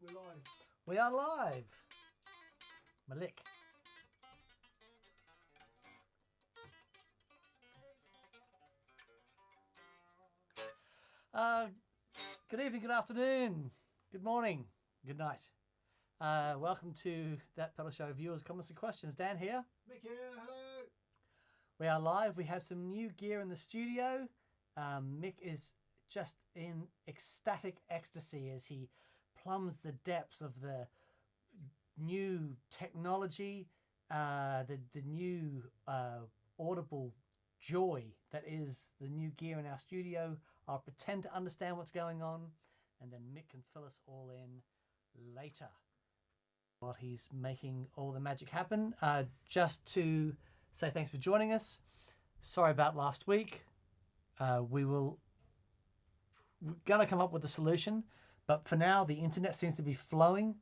We're live. We are live. Malik. Good evening, good afternoon, good morning, good night. Welcome to That Pedal Show viewers, comments and questions. Dan here. Mick here, hello. We are live. We have some new gear in the studio. Mick is just in ecstatic ecstasy as he plumbs the depths of the new technology, the new audible joy that is the new gear in our studio. I'll pretend to understand what's going on, and then Mick can fill us all in later while he's making all the magic happen. Just to say thanks for joining us. Sorry about last week. We're gonna come up with a solution, but for now the internet seems to be flowing.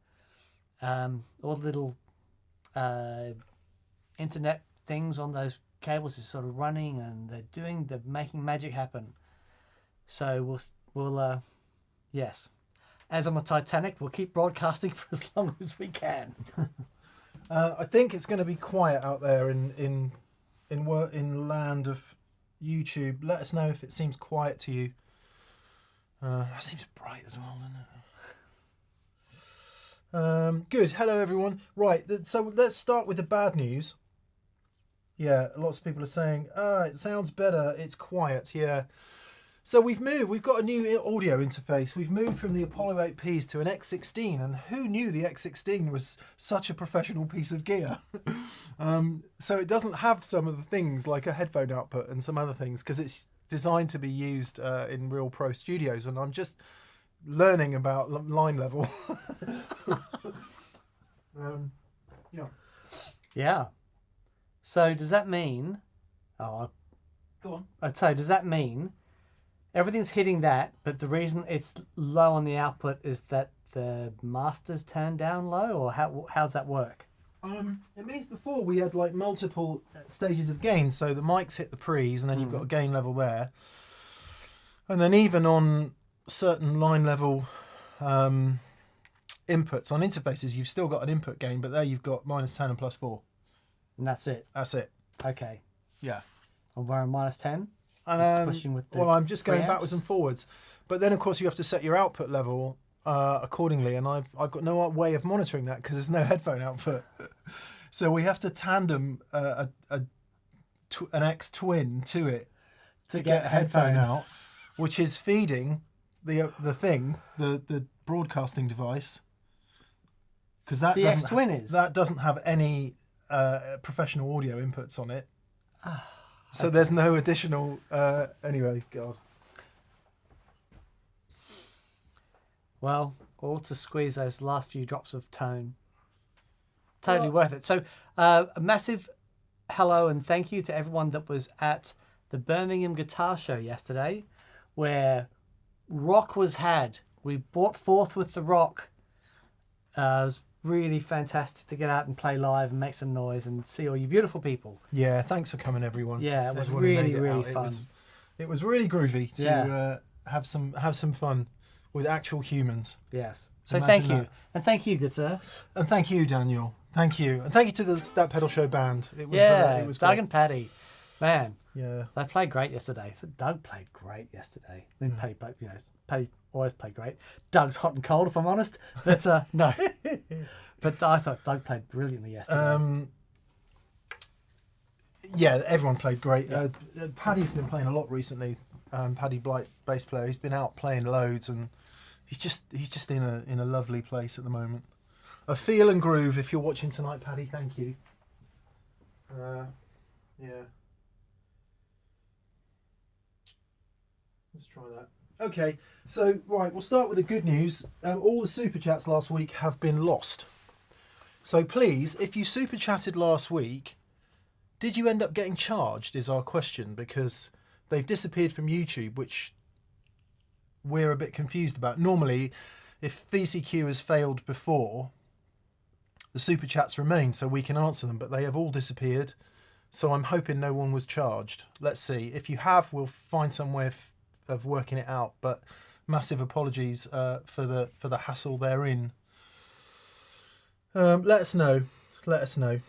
All the little internet things on those cables is sort of running, and they're making magic happen. So we'll yes, as on the Titanic, we'll keep broadcasting for as long as we can. I think it's going to be quiet out there in land of YouTube. Let us know if it seems quiet to you. That seems bright as well, doesn't it? Good. Hello, everyone. Right. So let's start with the bad news. Yeah, lots of people are saying, it sounds better. It's quiet. Yeah. So we've moved. We've got a new audio interface. We've moved from the Apollo 8Ps to an X16, and who knew the X16 was such a professional piece of gear? So it doesn't have some of the things like a headphone output and some other things because it's designed to be used in real pro studios, and I'm just learning about line level. Yeah. Yeah. So does that mean? Oh, Go on. I'd say, does that mean everything's hitting that, but the reason it's low on the output is that the master's turned down low, or how's that work? It means before we had like multiple stages of gain, so the mics hit the pre's, and then you've got a gain level there, and then even on certain line level inputs on interfaces, you've still got an input gain, but there you've got -10 and +4. And that's it. That's it. Okay. Yeah. And we're on -10. Pushing with the well, I'm just going preamps? backwards and forwards, but then of course you have to set your output level accordingly, and I've got no way of monitoring that because there's no headphone output. So we have to tandem an X twin to it to get a headphone out, which is feeding the broadcasting device, because that doesn't have any professional audio inputs on it. So okay. There's no additional anyway, God. Well, all to squeeze those last few drops of tone. Totally worth it. So a massive hello and thank you to everyone that was at the Birmingham Guitar Show yesterday, where rock was had. We brought forth with the rock. It was really fantastic to get out and play live and make some noise and see all you beautiful people. Yeah, thanks for coming, everyone. Yeah, it was everyone really fun. It was really groovy to have some fun with actual humans. Yes. So thank you. That. And thank you, good sir. And thank you, Daniel. Thank you. And thank you to That Pedal Show band. It was it was Doug great. and Paddy. Man. Yeah. They played great yesterday. Doug played great yesterday. I mean, Paddy always played great. Doug's hot and cold, if I'm honest. But no. But I thought Doug played brilliantly yesterday. Yeah, everyone played great. Yeah. Paddy's been playing a lot recently. Paddy Blight, bass player, he's been out playing loads, and he's just in a lovely place at the moment. A feel and groove. If you're watching tonight, Paddy, thank you. Yeah. Let's try that. Okay, so right, we'll start with the good news. All the super chats last week have been lost. So please, if you super chatted last week, did you end up getting charged? Is our question, because they've disappeared from YouTube, which we're a bit confused about. Normally, if VCQ has failed before, the super chats remain so we can answer them, but they have all disappeared. So I'm hoping no one was charged. Let's see. If you have, we'll find some way of working it out. But massive apologies for the hassle therein. Let us know. Let us know.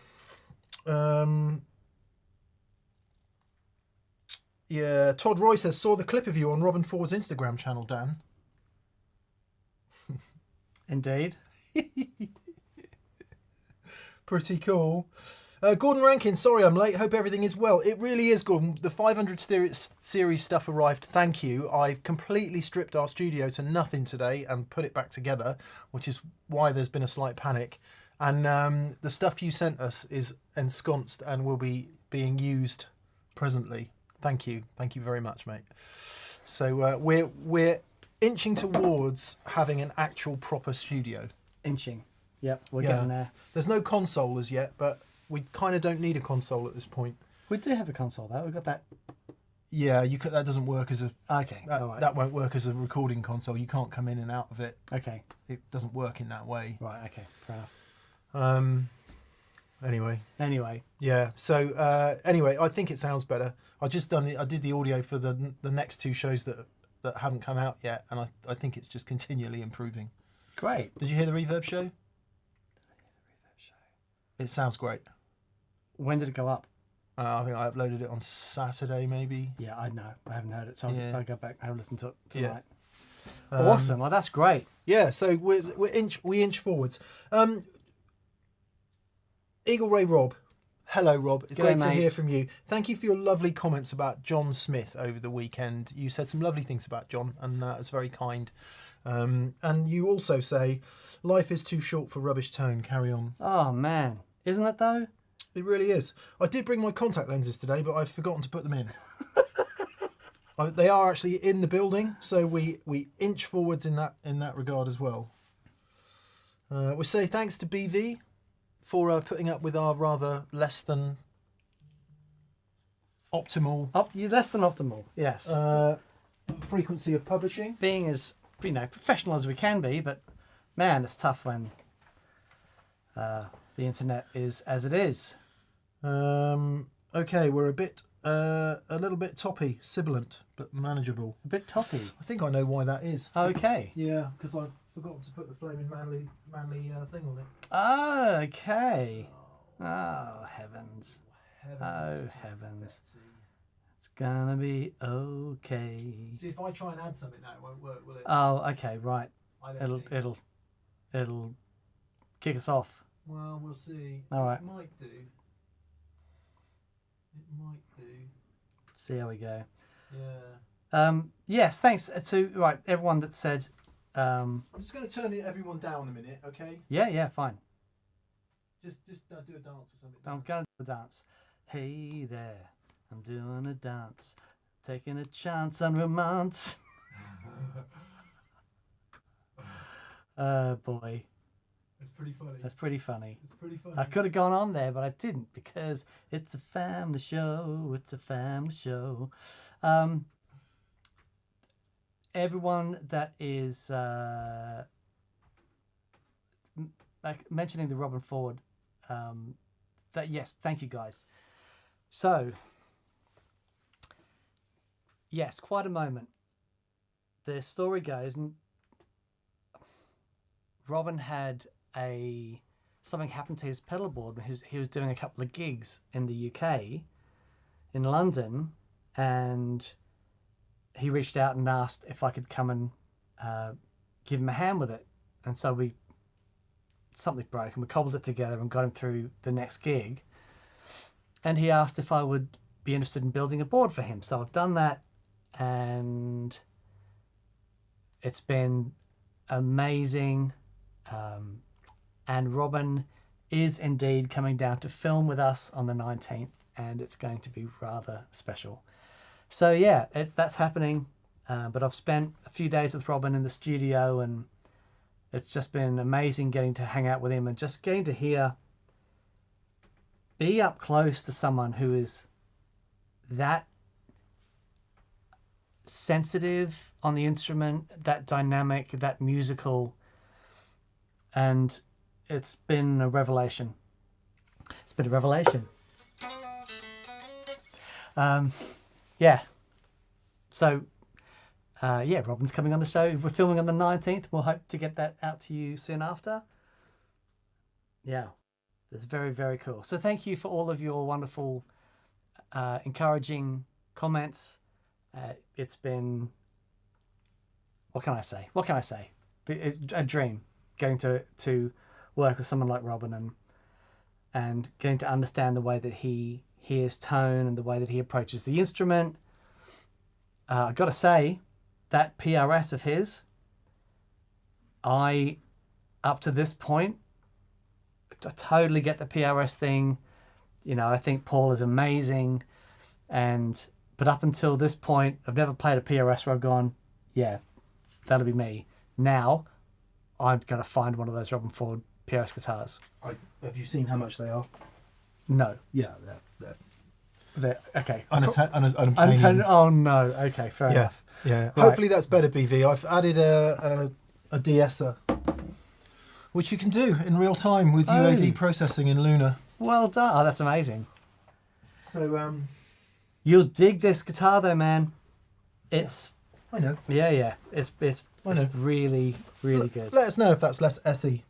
Yeah, Todd Roy says, saw the clip of you on Robin Ford's Instagram channel, Dan. Indeed. Pretty cool. Gordon Rankin, sorry I'm late. Hope everything is well. It really is, Gordon. The 500 series stuff arrived. Thank you. I've completely stripped our studio to nothing today and put it back together, which is why there's been a slight panic. And the stuff you sent us is ensconced and will be being used presently. Thank you. Thank you very much, mate. So we're inching towards having an actual proper studio. Inching. Yep, we're getting there. There's no console as yet, but we kind of don't need a console at this point. We do have a console though. We've got that. Yeah, that doesn't work as a. Okay. That, all right. that won't work as a recording console. You can't come in and out of it. Okay. It doesn't work in that way. Right. Okay. Fair enough. Anyway. Yeah. So anyway, I think it sounds better. I did the audio for the next two shows that haven't come out yet, and I think it's just continually improving. Great. Did you hear the reverb show? It sounds great. When did it go up? I think I uploaded it on Saturday, maybe. Yeah, I know. I haven't heard it, so Yeah. I'll go back and have a listen to it tonight. Yeah. Awesome. Well, that's great. Yeah. So we inch forwards. Eagle Ray Rob. Hello, Rob. It's great to mate. hear from you. Thank you for your lovely comments about John Smith over the weekend. You said some lovely things about John, and it's very kind. And you also say, life is too short for rubbish tone. Carry on. Oh man, isn't it though? It really is. I did bring my contact lenses today, but I've forgotten to put them in. They are actually in the building, so we inch forwards in that regard as well. We say thanks to BV for putting up with our rather less than optimal Less than optimal. Yes. frequency of publishing. Being as professional as we can be, but man, it's tough when the internet is as it is. Okay, we're a little bit toppy, sibilant, but manageable. A bit toppy. I think I know why that is. Okay. Yeah, because I've forgotten to put the flaming manly thing on it. Okay. Oh heavens. Oh heavens. It's gonna be okay. See, if I try and add something now, it won't work, will it? Oh, okay, right. I don't think. It'll kick us off. Well, we'll see. All right. It might do. It might do. See how we go. Yeah. Yes, thanks to everyone that said. I'm just going to turn everyone down a minute, okay? Yeah, fine. Just do a dance or something. I'm going to do a dance. Hey there, I'm doing a dance, taking a chance on romance. Boy. It's pretty funny. That's pretty funny. It's pretty funny. I could have gone on there, but I didn't because it's a family show. It's a family show. Everyone that is mentioning the Robin Ford, yes, thank you guys. So, yes, quite a moment. The story goes, and Robin had something happened to his pedal board when he was doing a couple of gigs in the UK, in London, and he reached out and asked if I could come and give him a hand with it. And so something broke and we cobbled it together and got him through the next gig. And he asked if I would be interested in building a board for him. So I've done that, and it's been amazing. And Robin is indeed coming down to film with us on the 19th, and it's going to be rather special. So yeah, that's happening. But I've spent a few days with Robin in the studio, and it's just been amazing getting to hang out with him and just getting to be up close to someone who is that sensitive on the instrument, that dynamic, that musical. And it's been a revelation. It's been a revelation. Yeah. So, Robin's coming on the show. We're filming on the 19th. We'll hope to get that out to you soon after. Yeah, it's very, very cool. So thank you for all of your wonderful, encouraging comments. It's been, what can I say? What can I say? A dream getting to work with someone like Robin and getting to understand the way that he hears tone and the way that he approaches the instrument. I've got to say, that PRS of his, up to this point, I totally get the PRS thing. You know, I think Paul is amazing. But up until this point, I've never played a PRS where I've gone, yeah, that'll be me. Now, I'm going to find one of those Robin Ford PRS guitars. Have you seen how much they are? No. Yeah, they're Okay. unobtainium. Oh, no. Okay, fair enough. Yeah. Right. Hopefully that's better, BV. I've added a de-esser, which you can do in real time with UAD processing in Luna. Well done. Oh, that's amazing. So, You'll dig this guitar though, man. It's... I know. Yeah. It's really, really good. Let us know if that's less SE.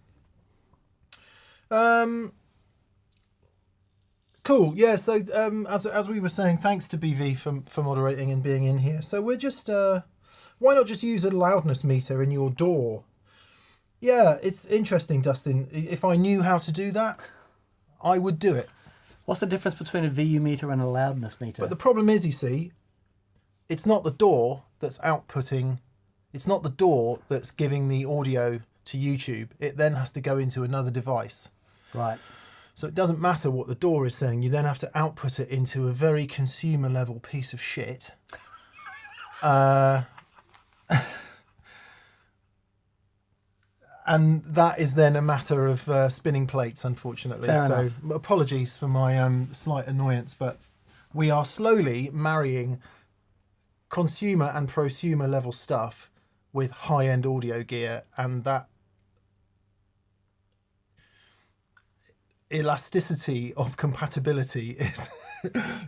Cool. Yeah. So as we were saying, thanks to BV for moderating and being in here. So we're just why not just use a loudness meter in your DAW? Yeah, it's interesting, Dustin. If I knew how to do that, I would do it. What's the difference between a VU meter and a loudness meter? But the problem is, you see, it's not the DAW that's outputting. It's not the DAW that's giving the audio to YouTube. It then has to go into another device. Right. So it doesn't matter what the DAW is saying. You then have to output it into a very consumer level piece of shit. And that is then a matter of spinning plates, unfortunately. Fair so enough. apologies for my slight annoyance, but we are slowly marrying consumer and prosumer level stuff with high-end audio gear, and that elasticity of compatibility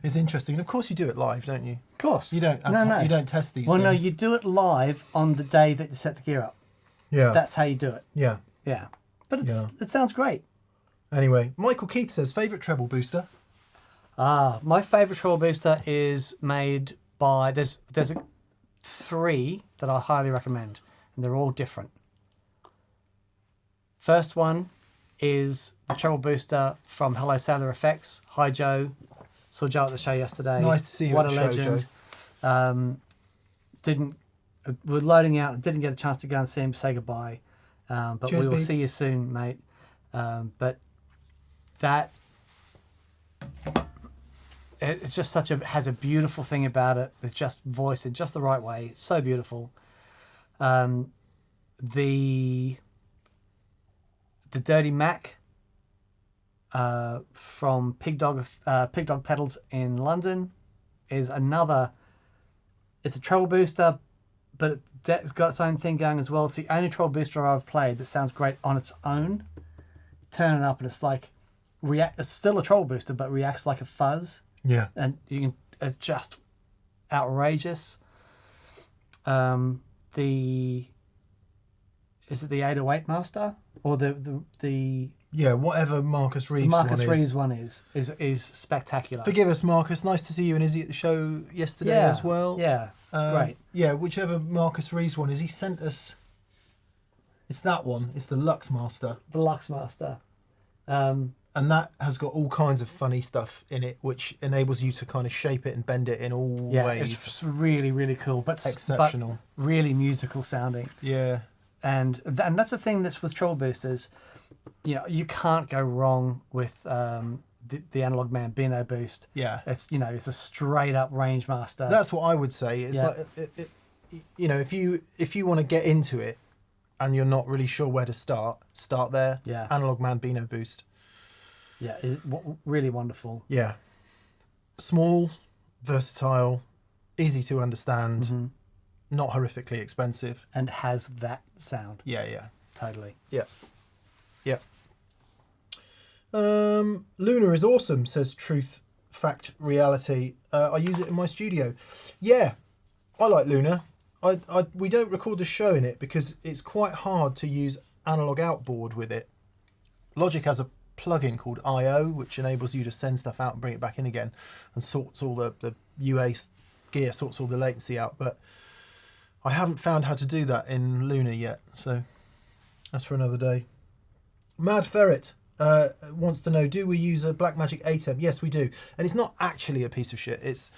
is interesting. And of course you do it live, don't you? Of course. You don't you don't test these Well, things. no, you do it live on the day that you set the gear up. Yeah. That's how you do it. Yeah. Yeah. But it sounds great. Anyway, Michael Keith says, favourite treble booster? My favourite treble booster is made by... There's 3 that I highly recommend, and they're all different. First one is the treble booster from Hello Sailor Effects. Hi, Joe. Saw Joe at the show yesterday. Nice to see you What at a the show, legend. We're loading out. Didn't get a chance to go and see him, say goodbye. But Cheers, we will B. see you soon, mate. But that... It's just has a beautiful thing about it. It's just voiced in just the right way. It's so beautiful. The Dirty Mac from Pig Dog Pedals in London is another. It's a treble booster, but it's got its own thing going as well. It's the only treble booster I've played that sounds great on its own. Turn it up and it's like it's still a treble booster, but reacts like a fuzz. Yeah. And you can, it's just outrageous. Is it the 808 Master or the Yeah, whatever Marcus Reeves one is spectacular. Forgive us, Marcus. Nice to see you and Izzy at the show yesterday as well. Yeah, great. Yeah, whichever Marcus Reeves one is, he sent us. It's that one. It's the Lux Master. The Lux Master. And that has got all kinds of funny stuff in it, which enables you to kind of shape it and bend it in all ways. It's really, really cool, but exceptional, but really musical sounding. Yeah, and that's the thing that's with treble boosters. You know, you can't go wrong with the Analog Man Beano boost. Yeah, it's it's a straight up range master. That's what I would say. It's like if you want to get into it and you're not really sure where to start there. Yeah, Analog Man Beano boost. Yeah, really wonderful. Yeah. Small, versatile, easy to understand, not horrifically expensive. And has that sound. Yeah. Totally. Yeah. Luna is awesome, says Truth, Fact, Reality. I use it in my studio. Yeah, I like Luna. We don't record the show in it because it's quite hard to use analog outboard with it. Logic has a plugin called I/O, which enables you to send stuff out and bring it back in again, and sorts all the UA gear, sorts all the latency out. But I haven't found how to do that in Luna yet, so that's for another day. Mad Ferret wants to know, do we use a Blackmagic ATEM? Yes, we do. And it's not actually a piece of shit. It's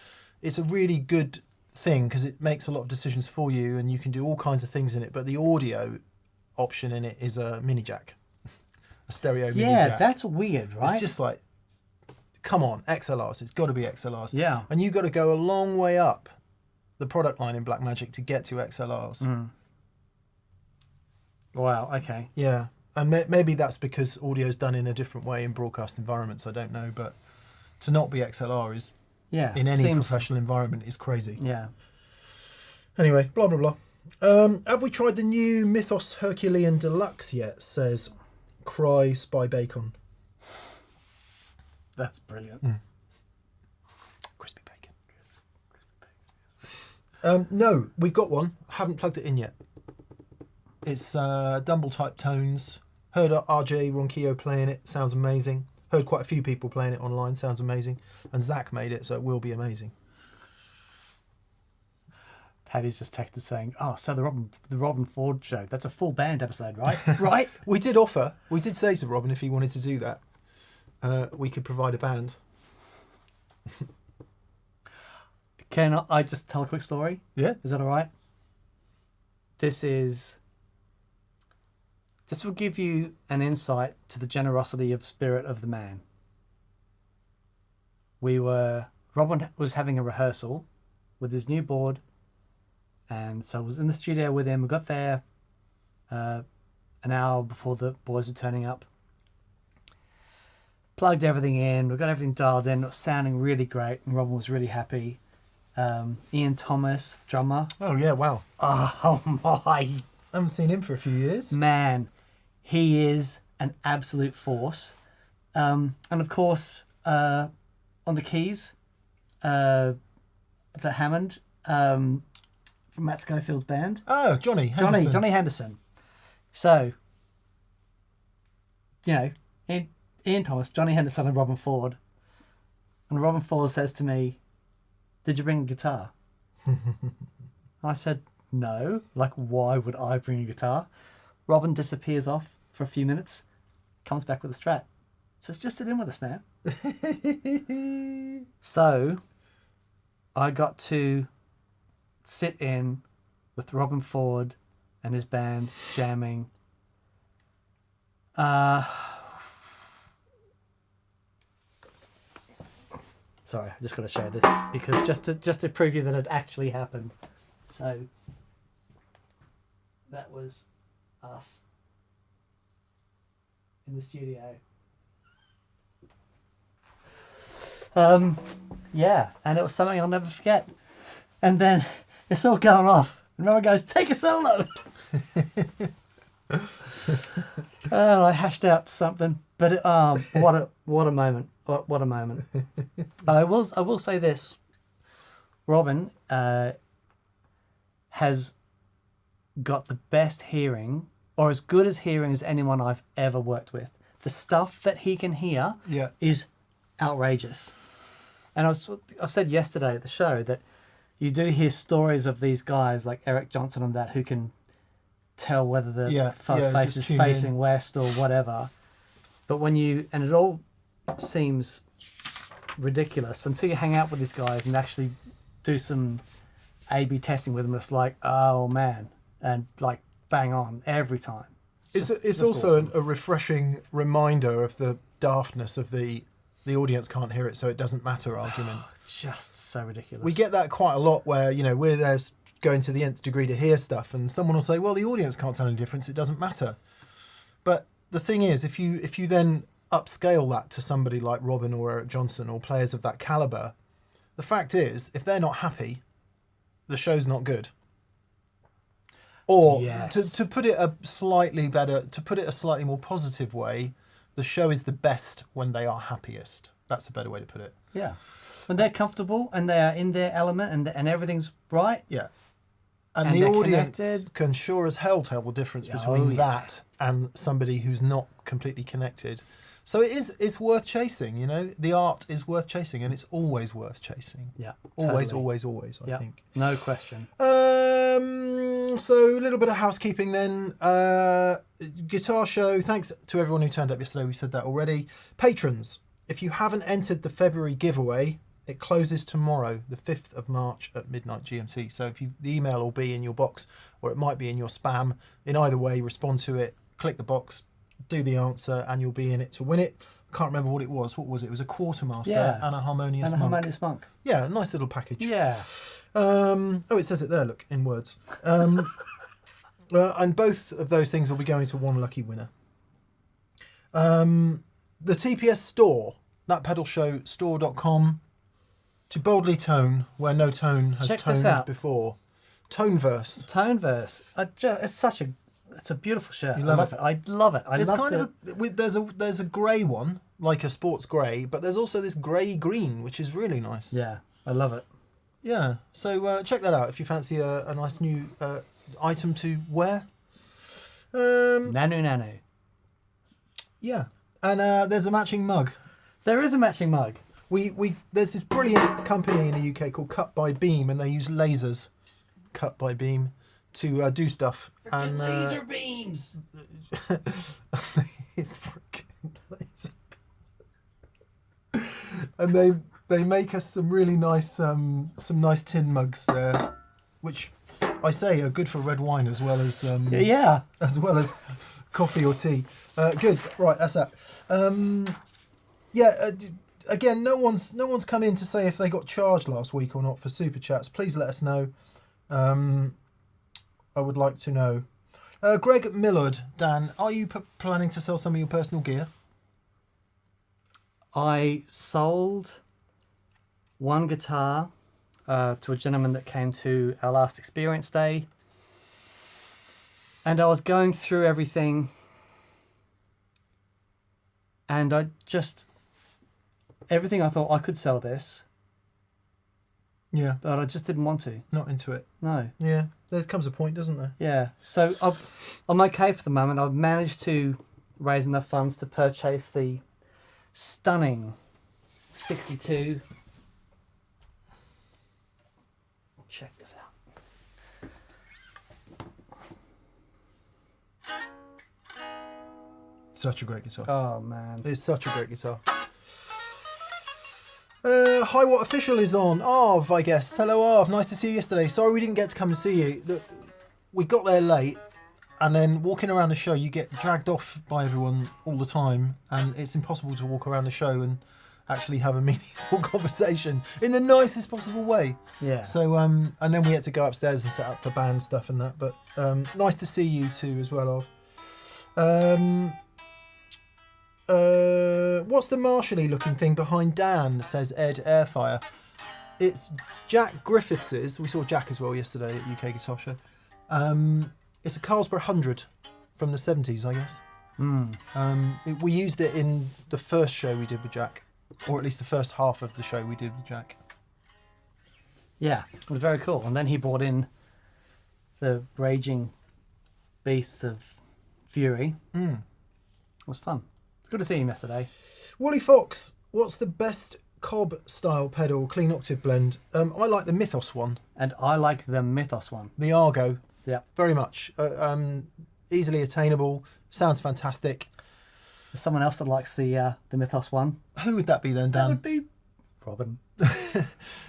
a really good thing because it makes a lot of decisions for you and you can do all kinds of things in it. But the audio option in it is a mini jack, a stereo mini jack. Yeah, that's weird, right? It's just like, come on, XLRs. It's got to be XLRs. Yeah. And you've got to go a long way up the product line in Blackmagic to get to XLRs. Mm. Wow, okay. Yeah. And maybe that's because audio is done in a different way in broadcast environments. I don't know, but to not be XLR is, in any professional environment, is crazy. Yeah. Anyway, blah blah blah. Have we tried the new Mythos Herculean Deluxe yet? Says Cry Spy Bacon. That's brilliant. Crispy bacon. No, we've got one. Haven't plugged it in yet. It's Dumble type tones. Heard RJ Ronquillo playing it. Sounds amazing. Heard quite a few people playing it online. Sounds amazing. And Zach made it, so it will be amazing. Paddy's just texted saying, "Oh, so the Robin Ford show. That's a full band episode, right? Right." We did say to Robin if he wanted to do that, we could provide a band. Can I just tell a quick story? Yeah. Is that all right? This will give you an insight to the generosity of spirit of the man. Robin was having a rehearsal with his new board, and so I was in the studio with him. We got there an hour before the boys were turning up. Plugged everything in. We got everything dialed in. It was sounding really great, and Robin was really happy. Ian Thomas, the drummer. Oh yeah, wow. Oh my! I haven't seen him for a few years. Man, he is an absolute force. And of course, on the keys, the Hammond from Matt Schofield's band. Oh, Johnny Henderson. Johnny Henderson. So, Ian Thomas, Johnny Henderson, and Robin Ford. And Robin Ford says to me, "Did you bring a guitar?" I said, "No. Like, why would I bring a guitar?" Robin disappears off for a few minutes, comes back with a Strat. Says, "Just sit in with us, man." So, I got to sit in with Robin Ford and his band jamming. Sorry, I just got to show this because just to prove you that it actually happened. So that was us in the studio. Yeah, and it was something I'll never forget. And then it's all going off, and Rowan goes, "Take a solo." Oh, I hashed out something, but what a moment! What a moment! I will say this: Robin has got the best hearing, or as good as hearing as anyone I've ever worked with. The stuff that he can hear is outrageous. And I said yesterday at the show that you do hear stories of these guys like Eric Johnson and that who can tell whether the fuzz face is facing west or whatever. But and it all seems ridiculous until you hang out with these guys and actually do some A/B testing with them. It's like, oh man, and like bang on every time. It's also awesome. A refreshing reminder of the daftness of the audience can't hear it, so it doesn't matter argument. Just so ridiculous. We get that quite a lot where, we're there going to the nth degree to hear stuff and someone will say, well, the audience can't tell any difference, it doesn't matter. But the thing is, if you then upscale that to somebody like Robin or Eric Johnson or players of that caliber, the fact is, if they're not happy, the show's not good. Or to put it a slightly more positive way, the show is the best when they are happiest. That's a better way to put it. Yeah. When they're comfortable and they are in their element and everything's right. Yeah. And the audience can sure as hell tell the difference between that and somebody who's not completely connected. So it's worth chasing, you know. The art is worth chasing, and it's always worth chasing. Yeah, Always, totally. always, I think. No question. So a little bit of housekeeping then. Guitar show. Thanks to everyone who turned up yesterday. We said that already. Patrons, if you haven't entered the February giveaway, it closes tomorrow, the 5th of March at midnight GMT. So the email will be in your box, or it might be in your spam. In either way, respond to it, click the box, do the answer, and you'll be in it to win it. Can't remember what it was. What was it? It was a quartermaster and a harmonious monk. Harmonious monk. Yeah, nice little package. Yeah. Oh, it says it there, look, in words. And both of those things will be going to one lucky winner. The TPS store, that pedal show store.com, to boldly tone where no tone has Check this toned out. before. Toneverse. Toneverse. It's a beautiful shirt. You love it. I love it. It's kind of there's a grey one, like a sports grey, but there's also this grey green, which is really nice. Yeah, I love it. Yeah, so check that out if you fancy a nice new item to wear. Nanu. Yeah, and there's a matching mug. There is a matching mug. There's this brilliant company in the UK called Cut by Beam, and they use lasers, Cut by Beam, to do stuff. And laser beams. Frickin' laser beams. And they make us some really nice some nice tin mugs there, which I say are good for red wine as well as as well as coffee or tea. Good, right? That's that. Again, no one's come in to say if they got charged last week or not for super chats. Please let us know. I would like to know. Greg Millard, Dan, are you planning to sell some of your personal gear? I sold one guitar to a gentleman that came to our last experience day, and I was going through everything, and everything I thought I could sell this. Yeah. But I just didn't want to. Not into it. No. Yeah. There comes a point, doesn't there? Yeah. So I'm okay for the moment. I've managed to raise enough funds to purchase the stunning 62. Check this out. Such a great guitar. Oh, man. It's such a great guitar. Hi, what official is on? Arv, I guess. Hello, Arv. Nice to see you yesterday. Sorry we didn't get to come and see you. We got there late, and then walking around the show, you get dragged off by everyone all the time, and it's impossible to walk around the show and actually have a meaningful conversation in the nicest possible way. Yeah. So, and then we had to go upstairs and set up the band stuff and that. But nice to see you too as well, Arv. What's the Marshally looking thing behind Dan, says Ed Airfire. It's Jack Griffiths's. We saw Jack as well yesterday at UK Guitar Show. It's a Carlsberg 100 from the 70s, I guess. We used it in the first show we did with Jack, or at least the first half of the show we did with Jack. Yeah, it was very cool. And then he brought in the Raging Beasts of Fury. It was fun. It's good to see him yesterday. Wooly Fox, what's the best Cobb style pedal clean octave blend? I like the Mythos one. And I like the Mythos one. The Argo. Yeah. Very much. Easily attainable. Sounds fantastic. There's someone else that likes the Mythos one. Who would that be then, Dan? That would be Robin.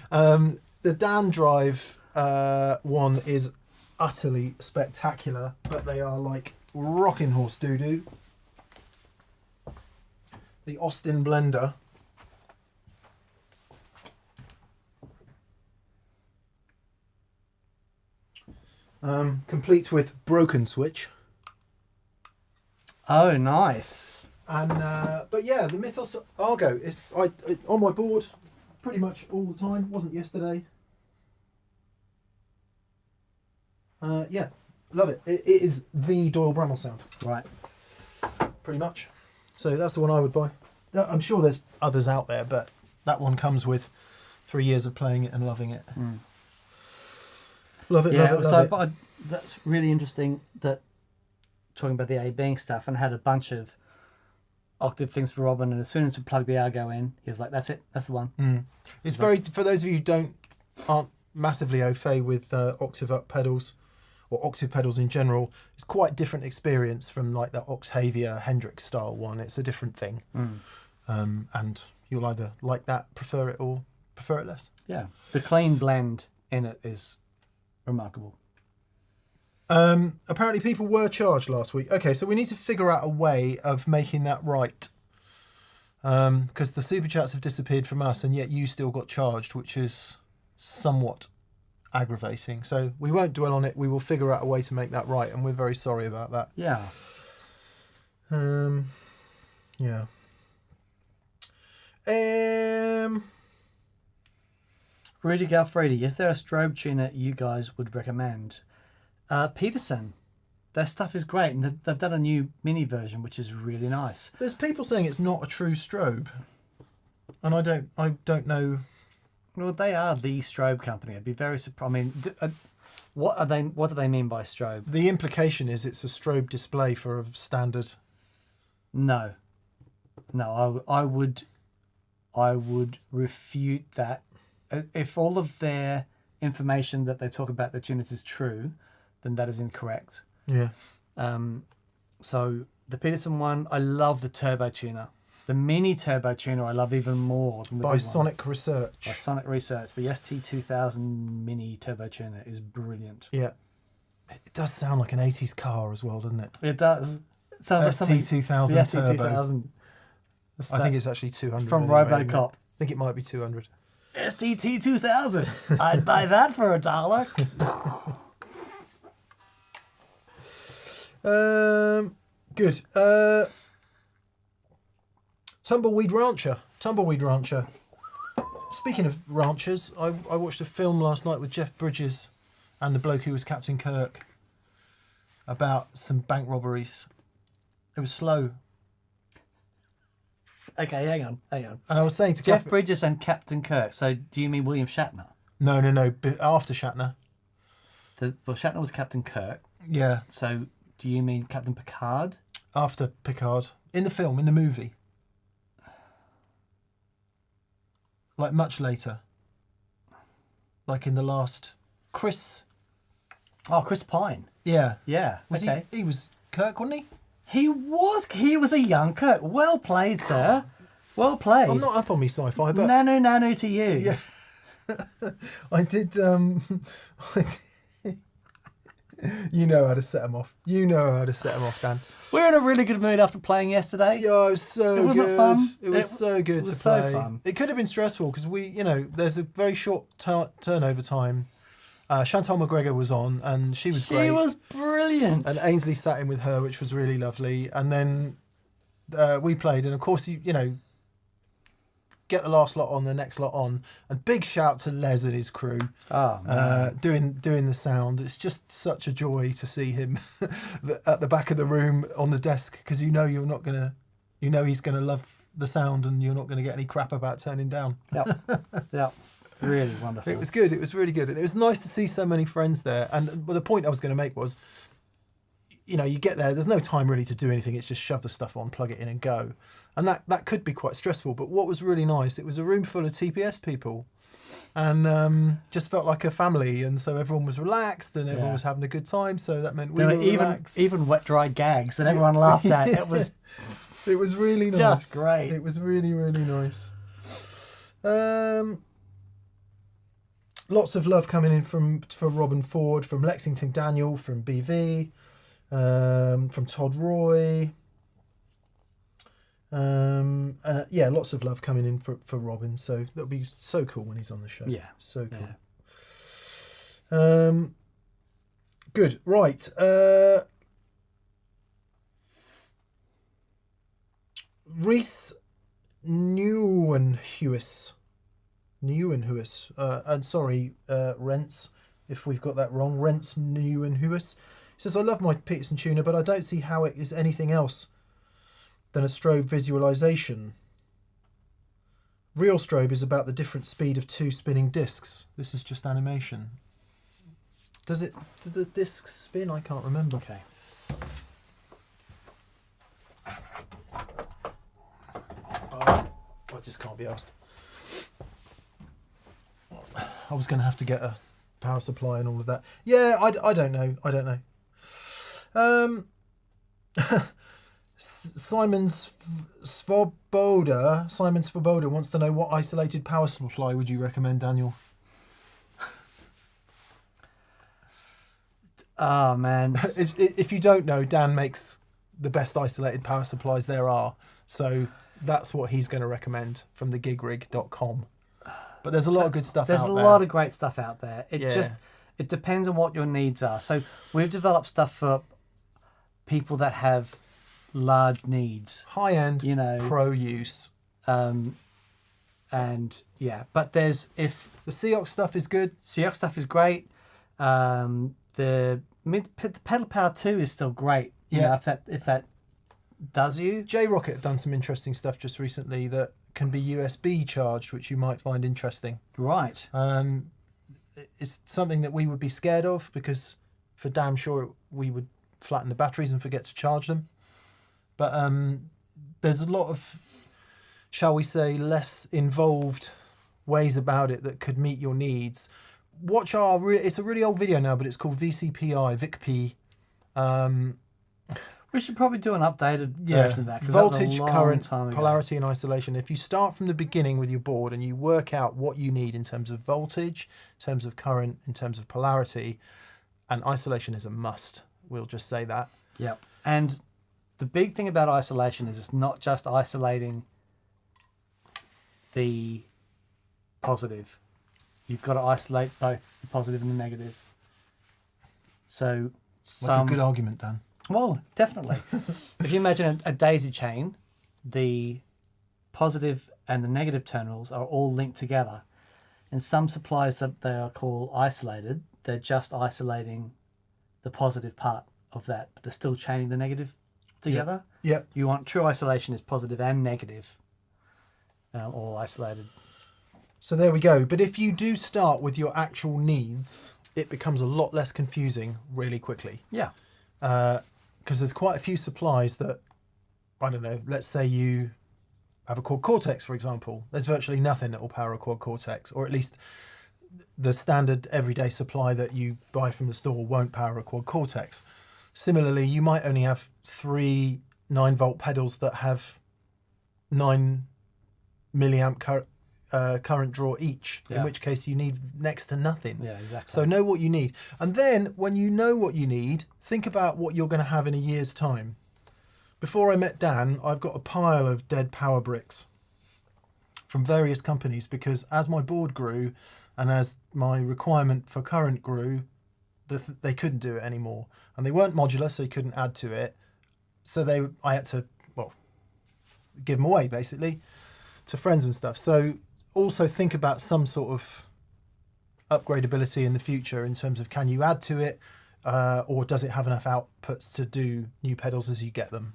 The Dan Drive one is utterly spectacular, but they are like rocking horse doo-doo. The Austin Blender. Complete with broken switch. Oh, nice. And but yeah, the Mythos Argo is on my board pretty much all the time. Wasn't yesterday. Yeah, love it. It is the Doyle Bramall sound. Right. Pretty much. So that's the one I would buy. I'm sure there's others out there, but that one comes with 3 years of playing it and loving it. Love it, Yeah, love it, so love it. but that's really interesting that talking about the A-Bing stuff, and had a bunch of octave things for Robin, and as soon as we plugged the Argo in, he was like, "That's it. That's the one." It's very, for those of you who aren't massively au fait with octave up pedals or octave pedals in general, it's quite a different experience from like the Octavia Hendrix style one. It's a different thing, and you'll either like that, prefer it, or prefer it less. Yeah, the clean blend in it is remarkable. Apparently people were charged last week. Okay, so we need to figure out a way of making that right. Because the super chats have disappeared from us, and yet you still got charged, which is somewhat aggravating. So we won't dwell on it. We will figure out a way to make that right, and we're very sorry about that. Yeah. Yeah. Rudy Galfredi, is there a strobe tuner you guys would recommend? Peterson. Their stuff is great, and they've done a new mini version, which is really nice. There's people saying it's not a true strobe, and I don't know. Well, they are the strobe company. I'd be very surprised. I mean, what are they? What do they mean by strobe? The implication is it's a strobe display for a standard. No, I would refute that. If all of their information that they talk about the tuners is true, then that is incorrect. Yeah. So the Peterson one, I love the turbo tuner. The mini turbo tuner I love even more than the By big Sonic Research. one. By Sonic Research. The ST2000 mini turbo tuner is brilliant. Yeah. It does sound like an 80s car as well, doesn't it? It does. It sounds like something. ST2000 The turbo. ST2000. I think it's actually 200. From anyway, RoboCop. I think it might be 200. STT2000. I'd buy that for $1. Good. Tumbleweed Rancher. Speaking of ranchers, I watched a film last night with Jeff Bridges and the bloke who was Captain Kirk about some bank robberies. It was slow. Okay, hang on. And I was saying to Jeff Kath- Bridges and Captain Kirk. So do you mean William Shatner? No. After Shatner. Well, Shatner was Captain Kirk. Yeah. So do you mean Captain Picard? After Picard. In the film, in the movie. Like much later. Like in the last... Chris. Oh, Chris Pine. Yeah. Yeah. Was okay. he was Kirk, wasn't he? He was a young Kirk. Well played, sir. Well played. I'm not up on me sci-fi, but... Nano to you. Yeah. I did... You know how to set them off. Dan. We're in a really good mood after playing yesterday. Yeah, it was so Wasn't good. it fun? It was so good to was so play. fun. It could have been stressful because there's a very short turnover time. Chantal McGregor was on and she was great. She was brilliant. And Ainsley sat in with her, which was really lovely. And then we played, and of course you get the last lot on, the next lot on. And big shout to Les and his crew doing the sound. It's just such a joy to see him at the back of the room on the desk, because he's gonna love the sound, and you're not gonna get any crap about turning down. Yep. Really wonderful. It was good. It was really good. And it was nice to see so many friends there. And the point I was going to make was, you get there, there's no time really to do anything. It's just shove the stuff on, plug it in and go. And that could be quite stressful. But what was really nice, it was a room full of TPS people, and just felt like a family. And so everyone was relaxed and everyone was having a good time. So that meant we were relaxed. Even wet dry gags that everyone laughed at. It was really nice. Just great. It was really, really nice. Lots of love coming in for Robin Ford, from Lexington Daniel, from BV, from Todd Roy. Lots of love coming in for Robin. So that'll be so cool when he's on the show. Yeah. So cool. Good. Right. Reese Neuenhuis. And sorry, Rents, if we've got that wrong. Rents Neuenhuis. He says, I love my Peterson tuner, but I don't see how it is anything else than a strobe visualization. Real strobe is about the different speed of two spinning discs. This is just animation. Do the discs spin? I can't remember. Okay. I just can't be asked. I was going to have to get a power supply and all of that. Yeah, I don't know. I don't know. Simon Svoboda wants to know, what isolated power supply would you recommend, Daniel? Oh, man. If you don't know, Dan makes the best isolated power supplies there are. So that's what he's going to recommend from thegigrig.com. But there's a lot of good stuff out there. There's a lot of great stuff out there. It depends on what your needs are. So we've developed stuff for people that have large needs. High-end, pro use. And yeah, but if the Seox stuff is good. Seox stuff is great. The pedal power 2 is still great. If that does you. J-Rocket have done some interesting stuff just recently that can be USB charged, which you might find interesting. Right. It's something that we would be scared of, because for damn sure we would flatten the batteries and forget to charge them. But there's a lot of, shall we say, less involved ways about it that could meet your needs. Watch it's a really old video now, but it's called VCPI, VicP. We should probably do an updated version of that. Voltage, current, polarity and isolation. If you start from the beginning with your board and you work out what you need in terms of voltage, in terms of current, in terms of polarity, and isolation is a must. We'll just say that. Yep. And the big thing about isolation is it's not just isolating the positive. You've got to isolate both the positive and the negative. So like a good argument, Dan. Well, definitely. If you imagine a daisy chain, the positive and the negative terminals are all linked together. And some supplies that they are called isolated, they're just isolating the positive part of that, but they're still chaining the negative together. Yeah. You want true isolation is positive and negative, all isolated. So there we go. But if you do start with your actual needs, it becomes a lot less confusing really quickly. Yeah. Because there's quite a few supplies that, I don't know, let's say you have a Quad Cortex, for example. There's virtually nothing that will power a Quad Cortex, or at least the standard everyday supply that you buy from the store won't power a Quad Cortex. Similarly, you might only have 3 9-volt pedals that have 9 milliamp current draw each, in which case you need next to nothing. Yeah, exactly. So know what you need. And then when you know what you need, think about what you're going to have in a year's time. Before I met Dan, I've got a pile of dead power bricks from various companies, because as my board grew and as my requirement for current grew, they couldn't do it anymore. And they weren't modular, so you couldn't add to it. So I had to, give them away, basically, to friends and stuff. So also think about some sort of upgradability in the future in terms of, can you add to it, or does it have enough outputs to do new pedals as you get them?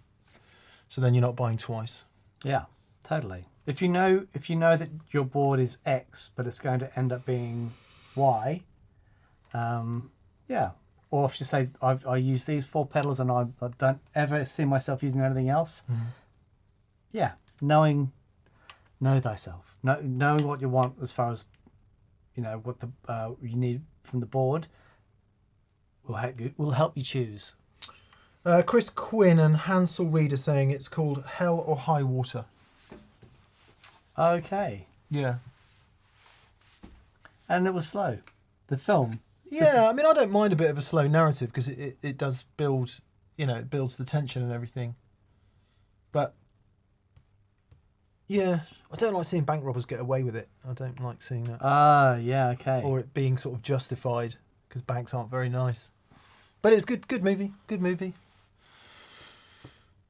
So then you're not buying twice. Yeah, totally. If you know that your board is X, but it's going to end up being Y, yeah. Or if you say, I use these 4 pedals and I don't ever see myself using anything else. Mm-hmm. Yeah, know thyself. Knowing what you want as far as, what you need from the board will help you choose. Chris Quinn and Hansel Reed are saying it's called Hell or High Water. Okay. Yeah. And it was slow. The film. Yeah, I mean, I don't mind a bit of a slow narrative, because it does build, it builds the tension and everything. But, yeah, I don't like seeing bank robbers get away with it. I don't like seeing that. Yeah, okay. Or it being sort of justified, because banks aren't very nice. But it's good movie,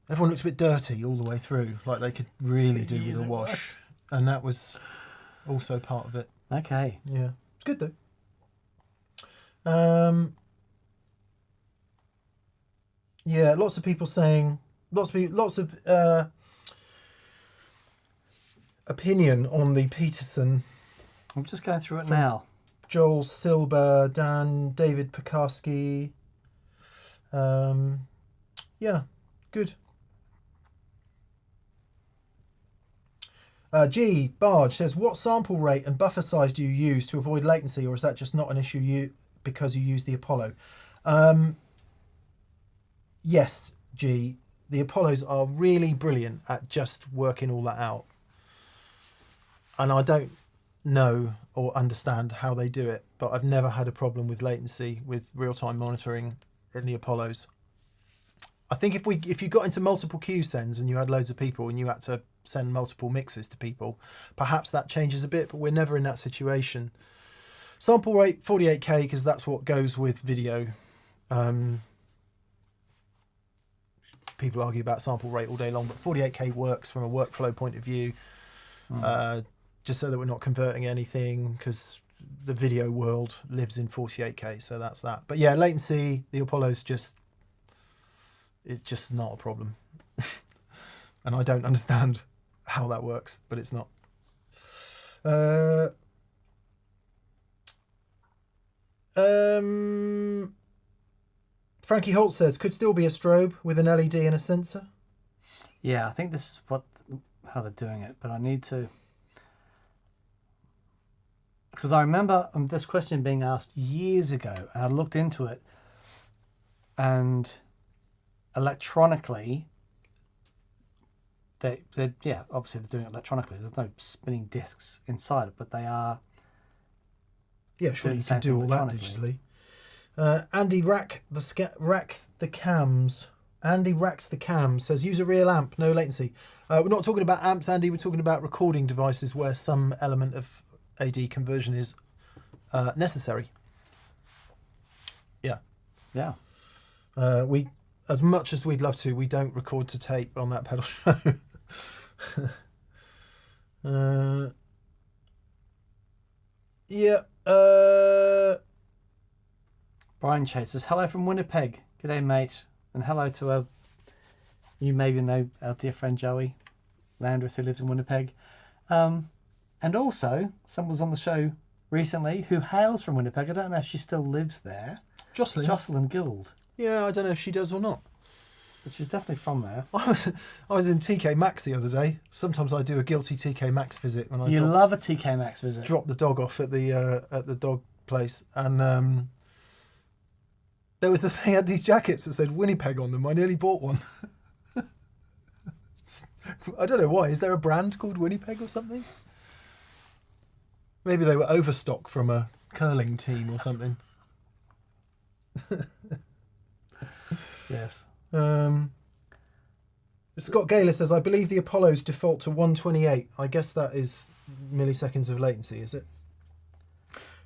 Everyone looks a bit dirty all the way through, like they could really do with a wash. And that was also part of it. Okay. Yeah, it's good though. Yeah, lots of people saying, lots of opinion on the Peterson. I'm just going through it now. Joel Silber, David Pekarski. Yeah, good. G Barge says, what sample rate and buffer size do you use to avoid latency, or is that just not an issue because you use the Apollo? Yes, G. The Apollos are really brilliant at just working all that out. And I don't know or understand how they do it, but I've never had a problem with latency with real-time monitoring in the Apollos. I think if you got into multiple queue sends and you had loads of people and you had to send multiple mixes to people, perhaps that changes a bit, but we're never in that situation. Sample rate 48K because that's what goes with video. People argue about sample rate all day long, but 48K works from a workflow point of view, just so that we're not converting anything, because the video world lives in 48K, so that's that. But yeah, latency, the Apollo's it's just not a problem. And I don't understand how that works, but it's not. Frankie Holt says, could still be a strobe with an LED and a sensor. Yeah, I think this is how they're doing it, but I need to, because I remember this question being asked years ago, and I looked into it, and electronically, yeah, obviously they're doing it electronically. There's no spinning discs inside it, but they are. Yeah, surely you can do all that digitally. Andy Rack the cams. Andy racks the cams, says use a real amp, no latency. We're not talking about amps, Andy. We're talking about recording devices where some element of AD conversion is necessary. Yeah. Yeah. We, as much as we'd love to, we don't record to tape on that pedal show. Yeah. Brian Chase says, hello from Winnipeg. G'day, mate. And hello to you maybe know our dear friend Joey Landreth, who lives in Winnipeg. And also, someone was on the show recently who hails from Winnipeg. I don't know if she still lives there. Jocelyn Guild. Yeah, I don't know if she does or not. But she's definitely from there. I was in TK Maxx the other day. Sometimes I do a guilty TK Maxx visit when I love a TK Maxx visit. Drop the dog off at the dog place, and they had these jackets that said Winnipeg on them. I nearly bought one. I don't know why. Is there a brand called Winnipeg or something? Maybe they were overstock from a curling team or something. Yes. Scott Gaylor says, I believe the Apollos default to 128. I guess that is milliseconds of latency, is it?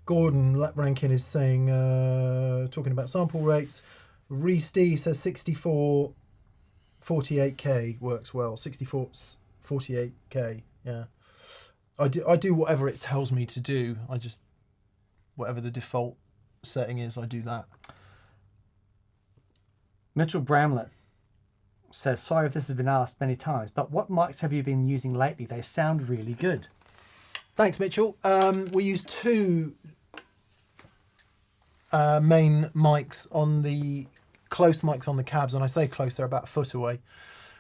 Gordon Rankin is saying, talking about sample rates. Reese D says 64 48K works well. 64 48K, yeah. I do whatever it tells me to do. Whatever the default setting is, I do that. Mitchell Bramlett says, sorry if this has been asked many times, but what mics have you been using lately? They sound really good. Thanks, Mitchell. We use two main mics on the close mics on the cabs, and I say close, they're about a foot away.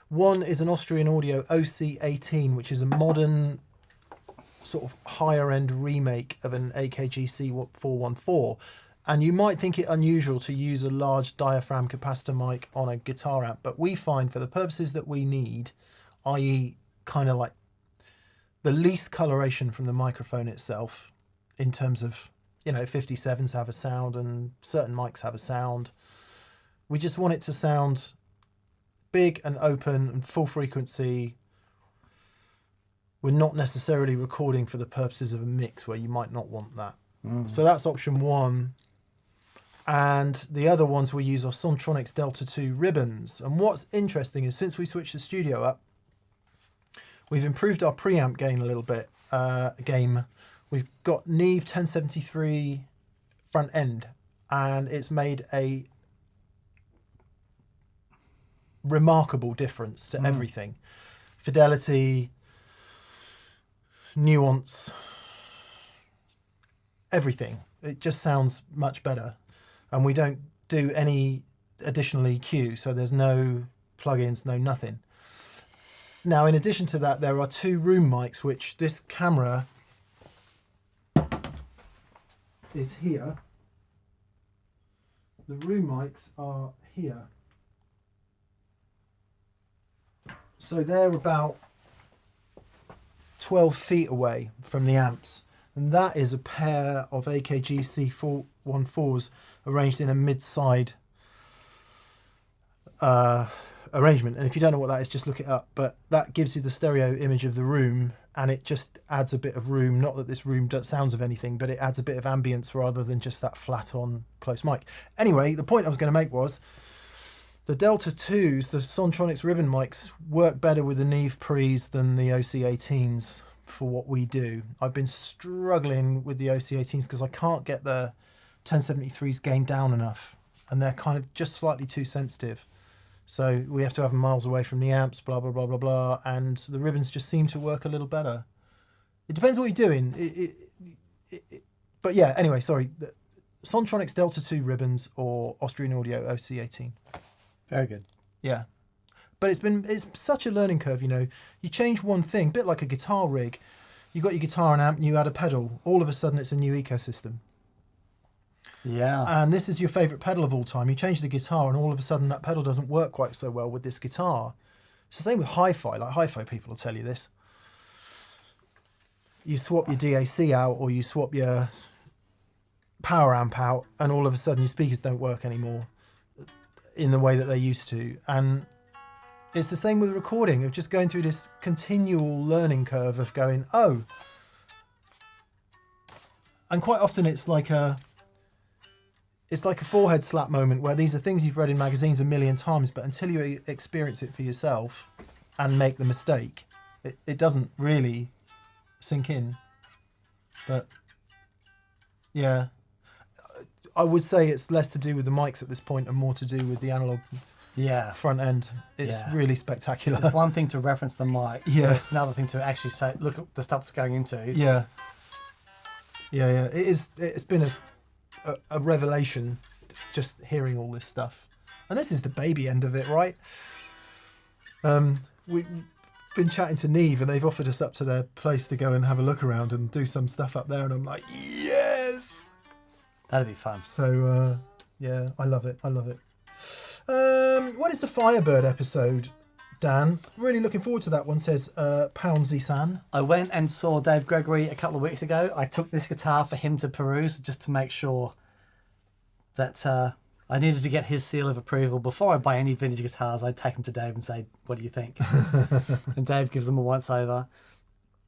One is an Austrian Audio OC18, which is a modern sort of higher end remake of an AKG C414. And you might think it unusual to use a large diaphragm capacitor mic on a guitar amp, but we find for the purposes that we need, i.e. kind of like the least coloration from the microphone itself, in terms of, 57s have a sound and certain mics have a sound. We just want it to sound big and open and full frequency. We're not necessarily recording for the purposes of a mix where you might not want that. So that's option one. And the other ones we use are Sontronics Delta 2 ribbons. And what's interesting is since we switched the studio up, we've improved our preamp gain a little bit. We've got Neve 1073 front end, and it's made a remarkable difference to everything. Fidelity, nuance, everything. It just sounds much better. And we don't do any additional EQ, so there's no plugins, no nothing. Now, in addition to that, there are 2 room mics, which this camera is here. The room mics are here. So they're about 12 feet away from the amps. And that is a pair of AKG C414s arranged in a mid-side arrangement. And if you don't know what that is, just look it up. But that gives you the stereo image of the room, and it just adds a bit of room. Not that this room sounds of anything, but it adds a bit of ambience rather than just that flat-on close mic. Anyway, the point I was going to make was the Delta 2s, the Sontronics ribbon mics, work better with the Neve Pre's than the OC18s for what we do. I've been struggling with the OC18s because I can't get the 1073's gain down enough, and they're kind of just slightly too sensitive. So we have to have them miles away from the amps, blah, blah, blah, blah, blah, and the ribbons just seem to work a little better. It depends what you're doing. But yeah, anyway, sorry. Sontronics Delta 2 ribbons or Austrian Audio OC18. Very good. Yeah. But it's such a learning curve, you know. You change one thing, a bit like a guitar rig. You got your guitar and amp, and you add a pedal. All of a sudden, it's a new ecosystem. Yeah. And this is your favourite pedal of all time. You change the guitar, and all of a sudden, that pedal doesn't work quite so well with this guitar. It's the same with hi-fi. Like, hi-fi people will tell you this. You swap your DAC out, or you swap your power amp out, and all of a sudden, your speakers don't work anymore in the way that they used to. And it's the same with recording, of just going through this continual learning curve of going, oh. And quite often it's like a forehead slap moment where these are things you've read in magazines a million times, but until you experience it for yourself and make the mistake, it doesn't really sink in. But yeah, I would say it's less to do with the mics at this point and more to do with the analog front end. It's really spectacular. It's one thing to reference the mics, yeah. But it's another thing to actually say, look at the stuff it's going into. Yeah. It's been a revelation just hearing all this stuff. And this is the baby end of it, right? We've been chatting to Neve, and they've offered us up to their place to go and have a look around and do some stuff up there, and I'm like, yes! That'd be fun. So, yeah, I love it. What is the Firebird episode, Dan? Really looking forward to that one, says Poundsy-san. I went and saw Dave Gregory a couple of weeks ago. I took this guitar for him to peruse just to make sure that I needed to get his seal of approval. Before I buy any vintage guitars, I'd take them to Dave and say, what do you think? And Dave gives them a once-over.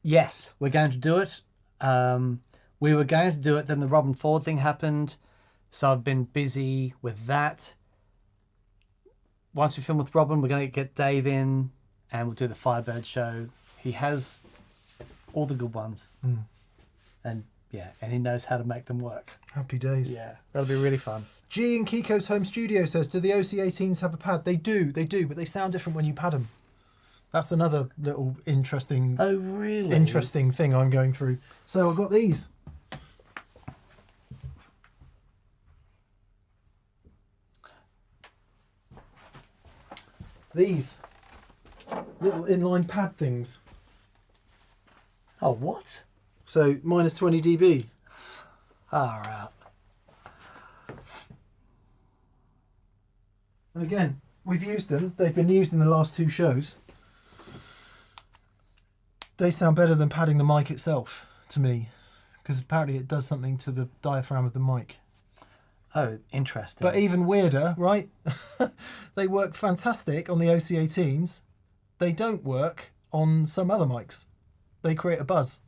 Yes, we're going to do it. We were going to do it, then the Robin Ford thing happened. So I've been busy with that. Once we film with Robin, we're going to get Dave in and we'll do the Firebird show. He has all the good ones. And yeah, and he knows how to make them work. Happy days. Yeah, that'll be really fun. G in Kiko's home studio says, do the OC18s have a pad? They do, but they sound different when you pad them. That's another little interesting thing I'm going through. So I've got these. These little inline pad things. Oh, what? So minus 20 dB. All right. And again, we've used them. They've been used in the last 2 shows. They sound better than padding the mic itself to me, because apparently it does something to the diaphragm of the mic. Oh, interesting. But even weirder, right? They work fantastic on the OC18s. They don't work on some other mics. They create a buzz.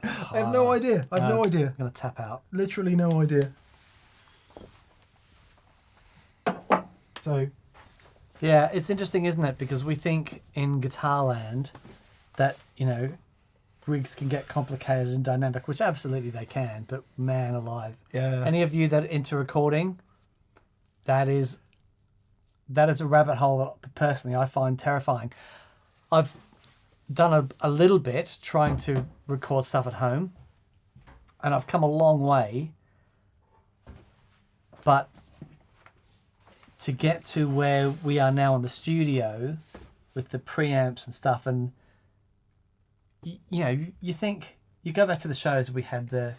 I have no idea. I have no idea. I'm going to tap out. Literally no idea. So... yeah, it's interesting, isn't it? Because we think in guitar land that, you know, rigs can get complicated and dynamic, which absolutely they can, but man alive. Yeah. Any of you that are into recording, that is a rabbit hole that personally I find terrifying. I've done a little bit trying to record stuff at home, and I've come a long way, but to get to where we are now in the studio, with the preamps and stuff, and you know, you think, you go back to the shows we had the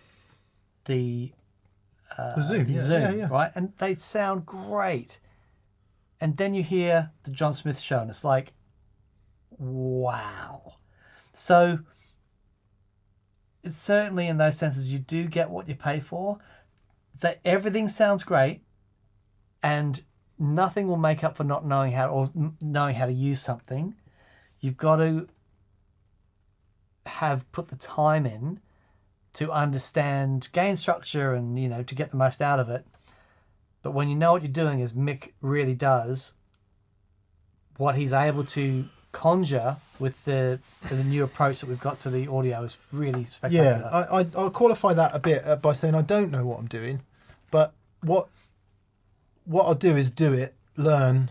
Zoom, yeah. right, and they sound great, and then you hear the John Smith show, and it's like, wow. So it's certainly in those senses you do get what you pay for. That everything sounds great, and nothing will make up for not knowing knowing how to use something. You've got to have put the time in to understand gain structure and, you know, to get the most out of it. But when you know what you're doing, as Mick really does, what he's able to conjure with the new approach that we've got to the audio is really spectacular. Yeah, I'll qualify that a bit by saying I don't know what I'm doing, but what I'll do is do it, learn,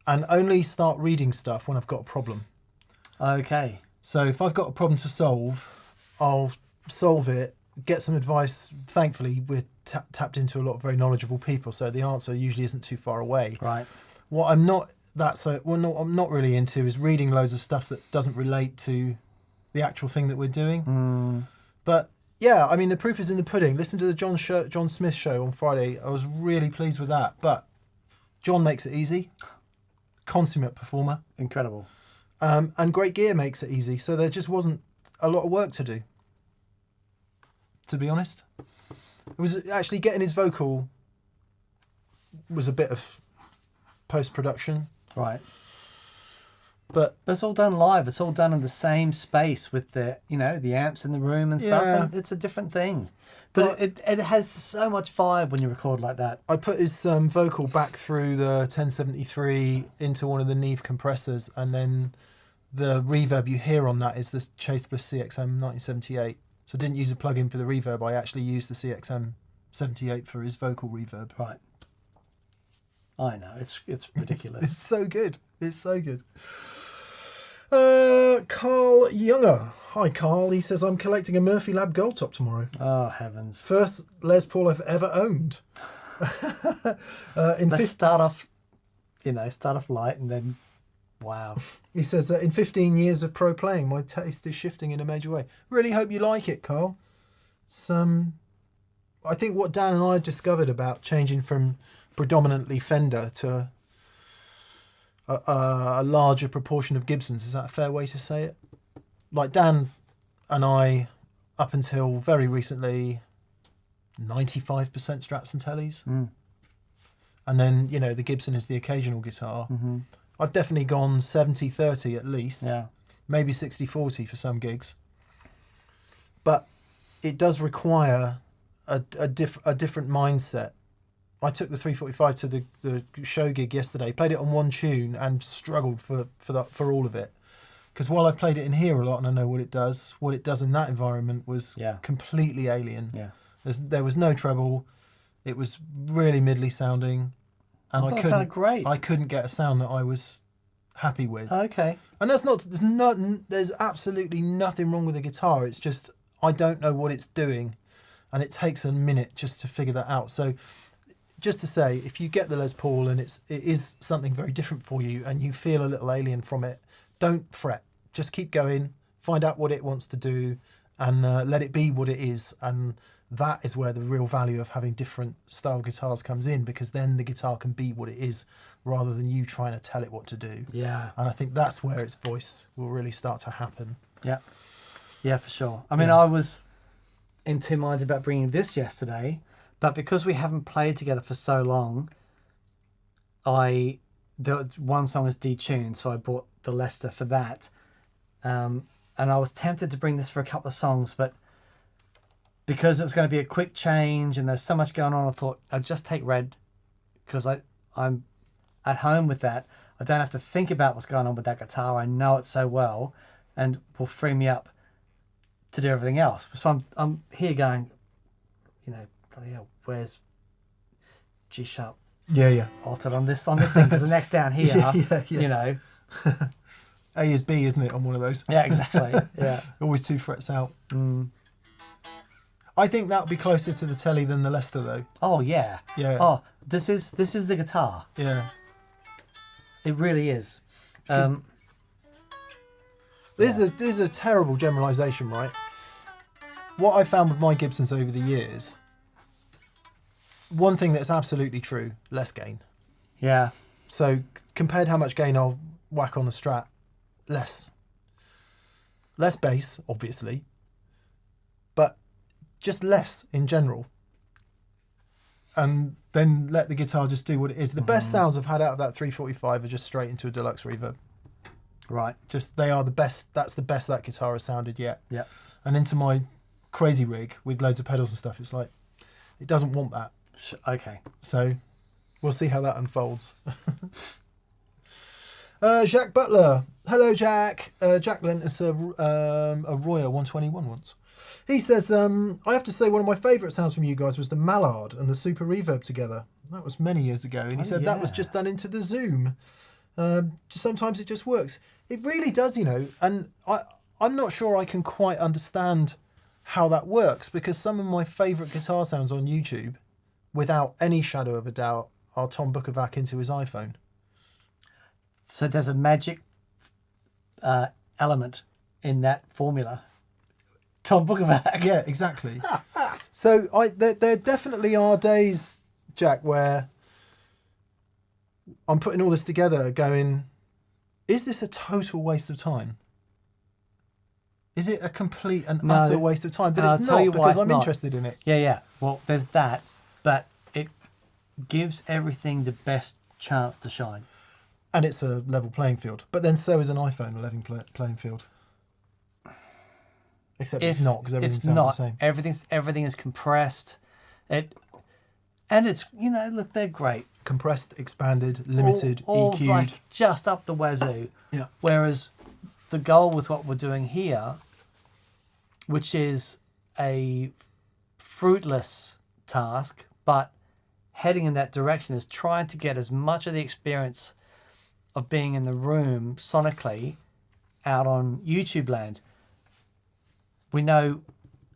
and only start reading stuff when I've got a problem. Okay. So if I've got a problem to solve, I'll solve it, get some advice. Thankfully, we're tapped into a lot of very knowledgeable people, so the answer usually isn't too far away. Right. What I'm not I'm not really into is reading loads of stuff that doesn't relate to the actual thing that we're doing. But yeah, I mean, the proof is in the pudding. Listen to the John Smith show on Friday. I was really pleased with that. But John makes it easy. Consummate performer. Incredible. And great gear makes it easy. So there just wasn't a lot of work to do, to be honest. It was actually getting his vocal was a bit of post-production. Right. But it's all done live. It's all done in the same space with the, you know, the amps in the room and stuff. Yeah. And it's a different thing. But it has so much vibe when you record like that. I put his vocal back through the 1073 into one of the Neve compressors, and then the reverb you hear on that is the Chase Bliss CXM 1978. So I didn't use a plug-in for the reverb. I actually used the CXM 78 for his vocal reverb. Right. I know, it's ridiculous. It's so good. It's so good. Carl Younger. Hi, Carl. He says, I'm collecting a Murphy Lab Gold Top tomorrow. Oh, heavens. First Les Paul I've ever owned. Let's start off light and then, wow. He says, in 15 years of pro playing, my taste is shifting in a major way. Really hope you like it, Carl. I think what Dan and I discovered about changing from predominantly Fender to a larger proportion of Gibsons, is that a fair way to say it? Like Dan and I, up until very recently, 95% Strats and Tellys. And then, you know, the Gibson is the occasional guitar. I've definitely gone 70-30 at least. Yeah. Maybe 60-40 for some gigs. But it does require a different mindset. I took the 345 to the show gig yesterday, played it on one tune and struggled for all of it. Because while I've played it in here a lot and I know what it does in that environment was completely alien. Yeah. There was no treble. It was really middly sounding. And I sounded great. I couldn't get a sound that I was happy with. Okay. And there's absolutely nothing wrong with the guitar. It's just I don't know what it's doing, and it takes a minute just to figure that out. So just to say, if you get the Les Paul and it is something very different for you and you feel a little alien from it, don't fret. Just keep going, find out what it wants to do, and let it be what it is. And that is where the real value of having different style guitars comes in, because then the guitar can be what it is rather than you trying to tell it what to do. Yeah. And I think that's where its voice will really start to happen. Yeah. Yeah, for sure. I mean, I was in two minds about bringing this yesterday, but because we haven't played together for so long, the one song is detuned, so I bought the Lester for that. And I was tempted to bring this for a couple of songs, but because it was going to be a quick change and there's so much going on, I thought I'd just take Red, because I'm at home with that. I don't have to think about what's going on with that guitar. I know it so well, and will free me up to do everything else. So I'm here going, you know, bloody hell, where's G sharp? Yeah. Altered on this thing, because the next down here, you know. A is B, isn't it, on one of those? Yeah, exactly. Yeah. Always 2 frets out. I think that would be closer to the Telly than the Lester, though. Oh yeah. Yeah. Oh, this is the guitar. Yeah. It really is. This is a terrible generalisation, right? What I found with my Gibsons over the years, one thing that's absolutely true, less gain. Yeah. So compared how much gain I'll whack on the Strat, less. Less bass, obviously, but just less in general. And then let the guitar just do what it is. The best sounds I've had out of that 345 are just straight into a deluxe reverb. Right. Just, they are the best. That's the best that guitar has sounded yet. Yeah. And into my crazy rig with loads of pedals and stuff, it's like, it doesn't want that. Okay. So we'll see how that unfolds. Jacques Butler. Hello, Jack. Jack lent us a Royer 121 once. He says, I have to say one of my favourite sounds from you guys was the Mallard and the Super Reverb together. That was many years ago. And he said that was just done into the Zoom. Sometimes it just works. It really does, you know. And I'm not sure I can quite understand how that works, because some of my favourite guitar sounds on YouTube, without any shadow of a doubt, are Tom Bukovac into his iPhone. So there's a magic element in that formula. Tom Bukovac. Yeah, exactly. So there definitely are days, Jack, where I'm putting all this together going, is this a total waste of time? Is it a complete and utter waste of time? But it's not, because I'm interested in it. Yeah, yeah. Well, there's that, but it gives everything the best chance to shine. And it's a level playing field. But then so is an iPhone a level playing field. Except it's not, because everything sounds the same. Everything is compressed. And it's, you know, look, they're great. Compressed, expanded, limited, all EQ'd. like just up the wazoo. Yeah. Whereas the goal with what we're doing here, which is a fruitless task, but heading in that direction, is trying to get as much of the experience of being in the room sonically out on YouTube land. We know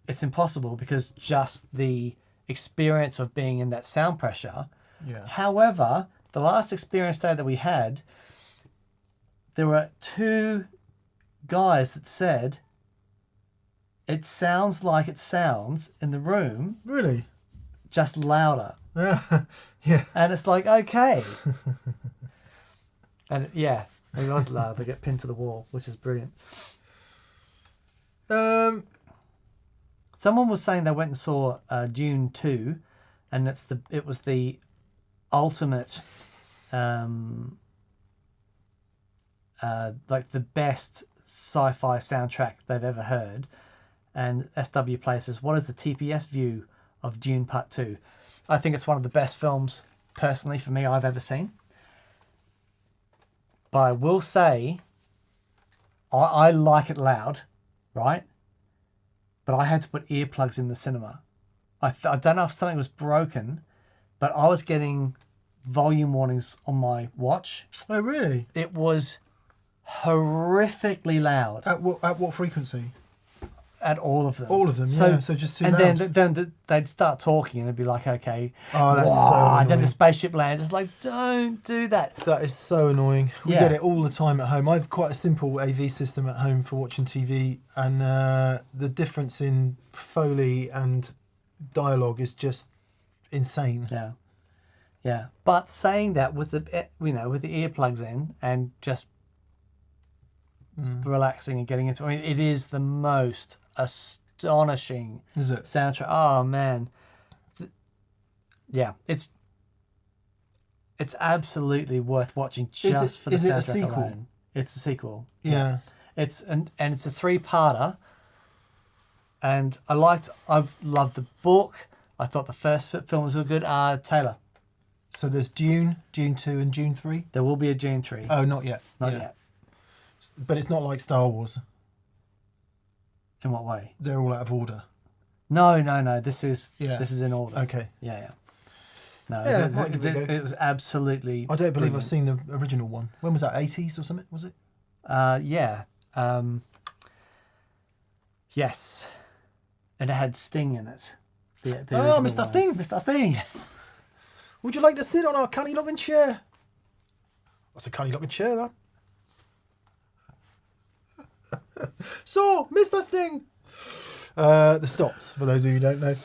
it's impossible because just the experience of being in that sound pressure. Yeah. However, the last experience day that we had, there were two guys that said, it sounds like it sounds in the room. Really? Just louder. Yeah. And it's like, okay. And yeah, it was loud. They get pinned to the wall, which is brilliant. Someone was saying they went and saw Dune 2, and it was the ultimate, like the best sci-fi soundtrack they've ever heard. And SW places, what is the TPS view of Dune Part 2? I think it's one of the best films, personally, for me, I've ever seen. But I will say, I like it loud, right? But I had to put earplugs in the cinema. I don't know if something was broken, but I was getting volume warnings on my watch. Oh, really? It was horrifically loud. At what frequency? At all of them. All of them, yeah. So just too and loud. then they'd start talking and it'd be like, okay. Oh, that's so and then the annoying. spaceship lands. It's like, don't do that. That is so annoying. We get it all the time at home. I have quite a simple AV system at home for watching TV, and the difference in Foley and dialogue is just insane. Yeah, yeah. But saying that, with the with the earplugs in and just relaxing and getting into, I mean, it is the most astonishing soundtrack. Oh man, yeah, it's absolutely worth watching just for the soundtrack. Is it a sequel? Alone. It's a sequel. Yeah. It's and it's a 3-parter. And I've loved the book. I thought the first films were good. Taylor. So there's Dune, Dune 2 and Dune 3? There will be a Dune 3. Oh, not yet. Not yet. But it's not like Star Wars. In what way? They're all out of order. No. This is in order. Okay. Yeah. No, yeah, it was absolutely. I don't believe brilliant. I've seen the original one. When was that? 80s or something? Was it? Yeah. Yes. And it had Sting in it. The Mr. Sting! Mr. Sting! Would you like to sit on our canny looking chair? That's a canny looking chair, that. So, Mr. Sting. The stops, for those of you who don't know.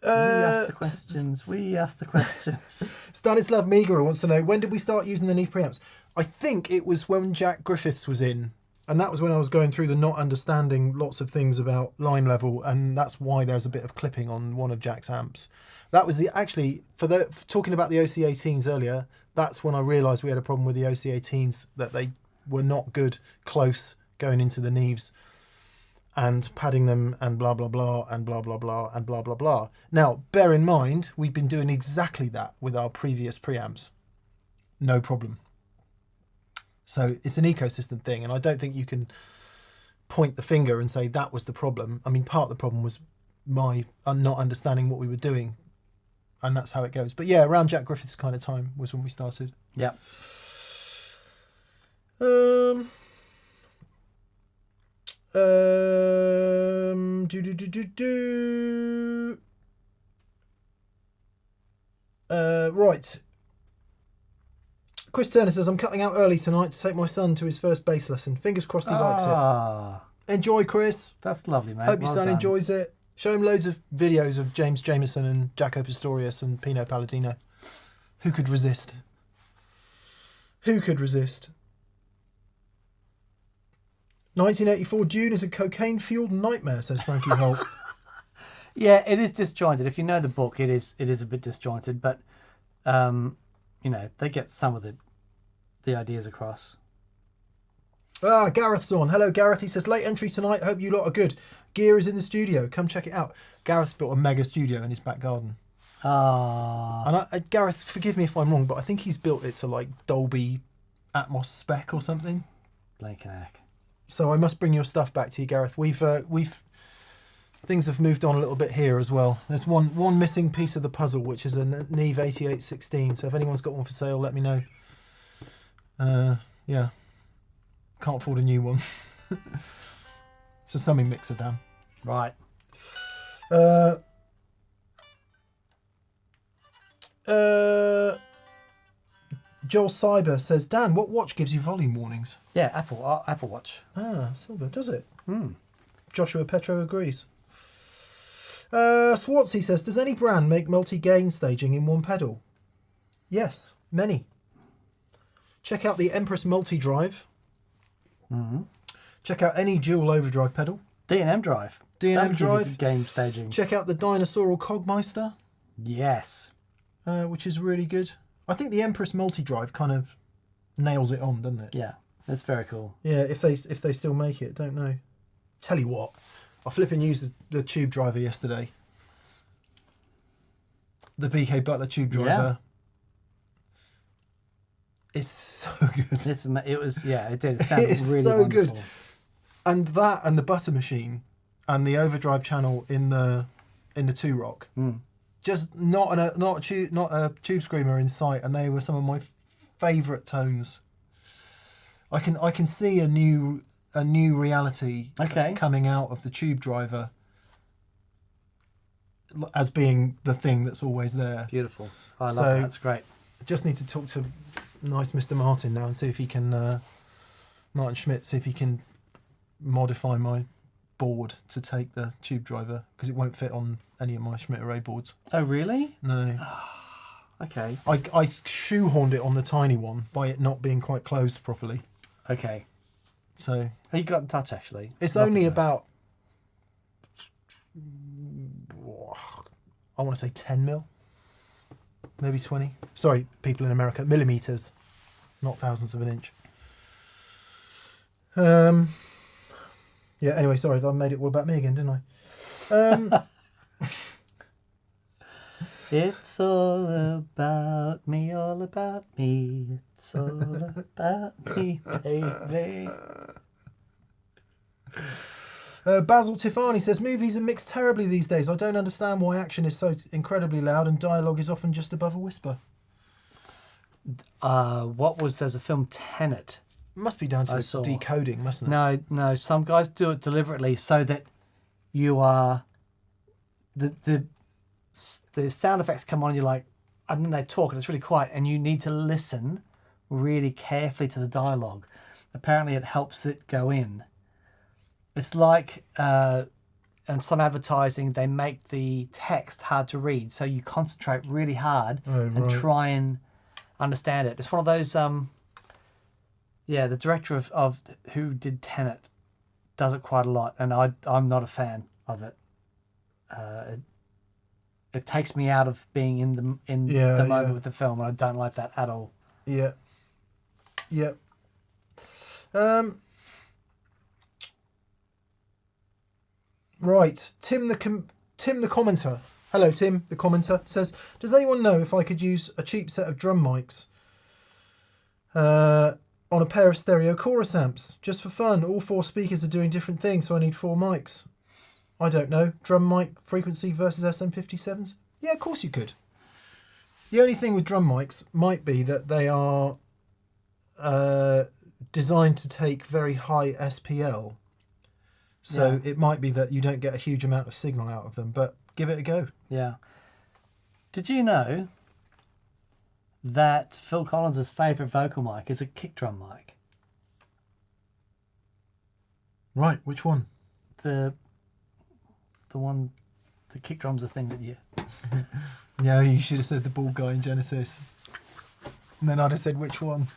We ask the questions. We ask the questions. Stanislav Migura wants to know, when did we start using the Neve preamps? I think it was when Jack Griffiths was in. And that was when I was going through the not understanding lots of things about line level. And that's why there's a bit of clipping on one of Jack's amps. That was for talking about the OC18s earlier, that's when I realised we had a problem with the OC18s, that they were not good close going into the Neves and padding them and blah, blah, blah, and blah, blah, blah, and blah, blah, blah. Now, bear in mind, we've been doing exactly that with our previous preamps. No problem. So it's an ecosystem thing, and I don't think you can point the finger and say that was the problem. I mean, part of the problem was my not understanding what we were doing, and that's how it goes. But yeah, around Jack Griffiths kind of time was when we started. Yeah. Right. Chris Turner says, I'm cutting out early tonight to take my son to his first bass lesson. Fingers crossed he likes it. Enjoy, Chris. That's lovely, mate. Hope your son enjoys it. Show him loads of videos of James Jameson and Jaco Pastorius and Pino Palladino. Who could resist? Who could resist? 1984 Dune is a cocaine-fueled nightmare, says Frankie Holt. Yeah, it is disjointed. If you know the book, it is a bit disjointed, but they get some of the ideas across. Gareth's on. Hello, Gareth. He says, late entry tonight. Hope you lot are good. Gear is in the studio. Come check it out. Gareth's built a mega studio in his back garden. And Gareth, forgive me if I'm wrong, but I think he's built it to like Dolby Atmos spec or something. Blank and ack. So I must bring your stuff back to you, Gareth. We've things have moved on a little bit here as well. There's one missing piece of the puzzle, which is a Neve 8816. So if anyone's got one for sale, let me know. Yeah. Can't afford a new one. It's a summing mixer, Dan. Right. Joel Cyber says, Dan, what watch gives you volume warnings? Yeah, Apple Watch. Silver, does it? Joshua Petro agrees. Swartzy says, does any brand make multi-gain staging in one pedal? Yes, many. Check out the Empress Multi-Drive. Check out any dual overdrive pedal. D&M Drive. D&M Drive. Game staging. Check out the Dinosaural Cogmeister. Yes. Which is really good. I think the Empress Multi-Drive kind of nails it on, doesn't it? Yeah, that's very cool. Yeah, if they still make it, don't know. Tell you what, I flipping used the tube driver yesterday. The BK Butler tube driver. Yeah. It's so good. It did. It sounded it's really so wonderful. good. And that and the butter machine and the overdrive channel in the Two Rock. Just not a tube screamer in sight, and they were some of my favourite tones. I can see a new reality coming out of the tube driver as being the thing that's always there. Beautiful. I love that. That's great. I just need to talk to nice Mr. Martin now and see if he can Martin Schmidt, see if he can modify my board to take the tube driver, because it won't fit on any of my Schmidt Array boards. Oh, really? No. Okay. I shoehorned it on the tiny one by it not being quite closed properly. Okay. So you got in touch, actually. It's only about, I want to say 10 mil, maybe 20. Sorry, people in America, millimeters, not thousandths of an inch. Yeah, anyway, sorry, I made it all about me again, didn't I? It's all about me, all about me. It's all about me, baby. Basil Tiffany says, movies are mixed terribly these days. I don't understand why action is so incredibly loud and dialogue is often just above a whisper. There's a film Tenet. It must be down to the decoding, mustn't it? No. Some guys do it deliberately so that you are the sound effects come on. You're like, and then they talk, and it's really quiet, and you need to listen really carefully to the dialogue. apparently it helps it go in. It's like in some advertising, they make the text hard to read, so you concentrate really hard and try and understand it. It's one of those, the director of who did Tenet does it quite a lot, and I'm not a fan of it. It takes me out of being in the moment with the film, and I don't like that at all. Yeah. Right, Tim the commenter. Hello, Tim the commenter says, "Does anyone know if I could use a cheap set of drum mics on a pair of stereo chorus amps just for fun? All 4 speakers are doing different things, so I need 4 mics. I don't know. Drum mic frequency versus SM57s? Yeah, of course you could. The only thing with drum mics might be that they are designed to take very high SPL. So it might be that you don't get a huge amount of signal out of them, but give it a go." Yeah. Did you know that Phil Collins' favourite vocal mic is a kick drum mic? Right, which one? The one, the kick drum's the thing that you... Yeah, you should have said the bald guy in Genesis. And then I'd have said which one.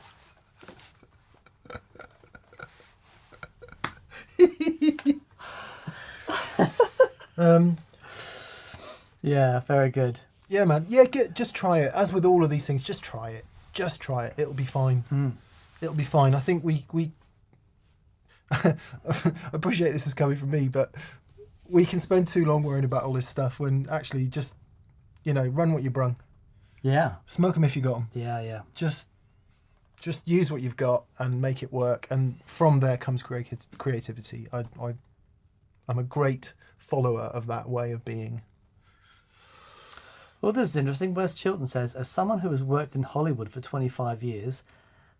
Yeah, very good. Yeah, man. Yeah, just try it. As with all of these things, just try it. Just try it. It'll be fine. It'll be fine. I think we I appreciate this is coming from me, but we can spend too long worrying about all this stuff when actually just, run what you brung. Yeah. Smoke them if you got them. Yeah. Just use what you've got and make it work. And from there comes creativity. I'm a great follower of that way of being. Well, this is interesting. Wes Chilton says, as someone who has worked in Hollywood for 25 years,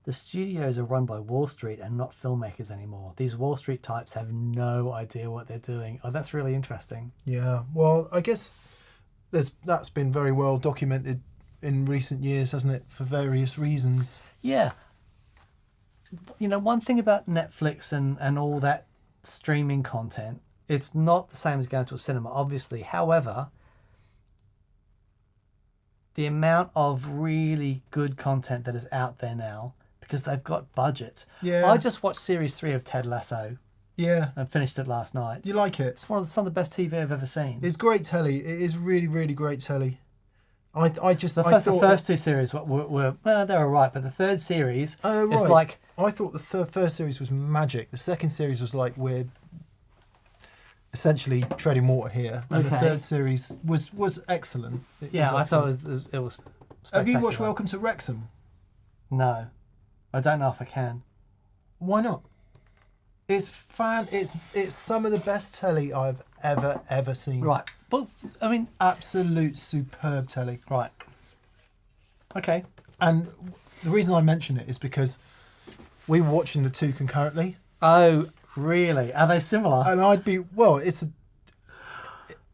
the studios are run by Wall Street and not filmmakers anymore. These Wall Street types have no idea what they're doing. Oh, that's really interesting. Yeah, well, I guess that's been very well documented in recent years, hasn't it, for various reasons. Yeah. One thing about Netflix and all that streaming content, it's not the same as going to a cinema, obviously. However, the amount of really good content that is out there now, because they've got budgets. Yeah. I just watched series 3 of Ted Lasso. Yeah. And finished it last night. You like it? It's some of the best TV I've ever seen. It's great telly. It is really, really great telly. The first 2 series were they're all right, but the third series is like... I thought the first series was magic. The second series was like we're essentially treading water here. And the third series was excellent. I thought it was Have you watched Welcome to Wrexham? No. I don't know if I can. Why not? It's some of the best telly I've ever seen. Right. But, I mean... Absolute superb telly. Right. Okay. And the reason I mention it is because we were watching the 2 concurrently. Oh, really? Are they similar? And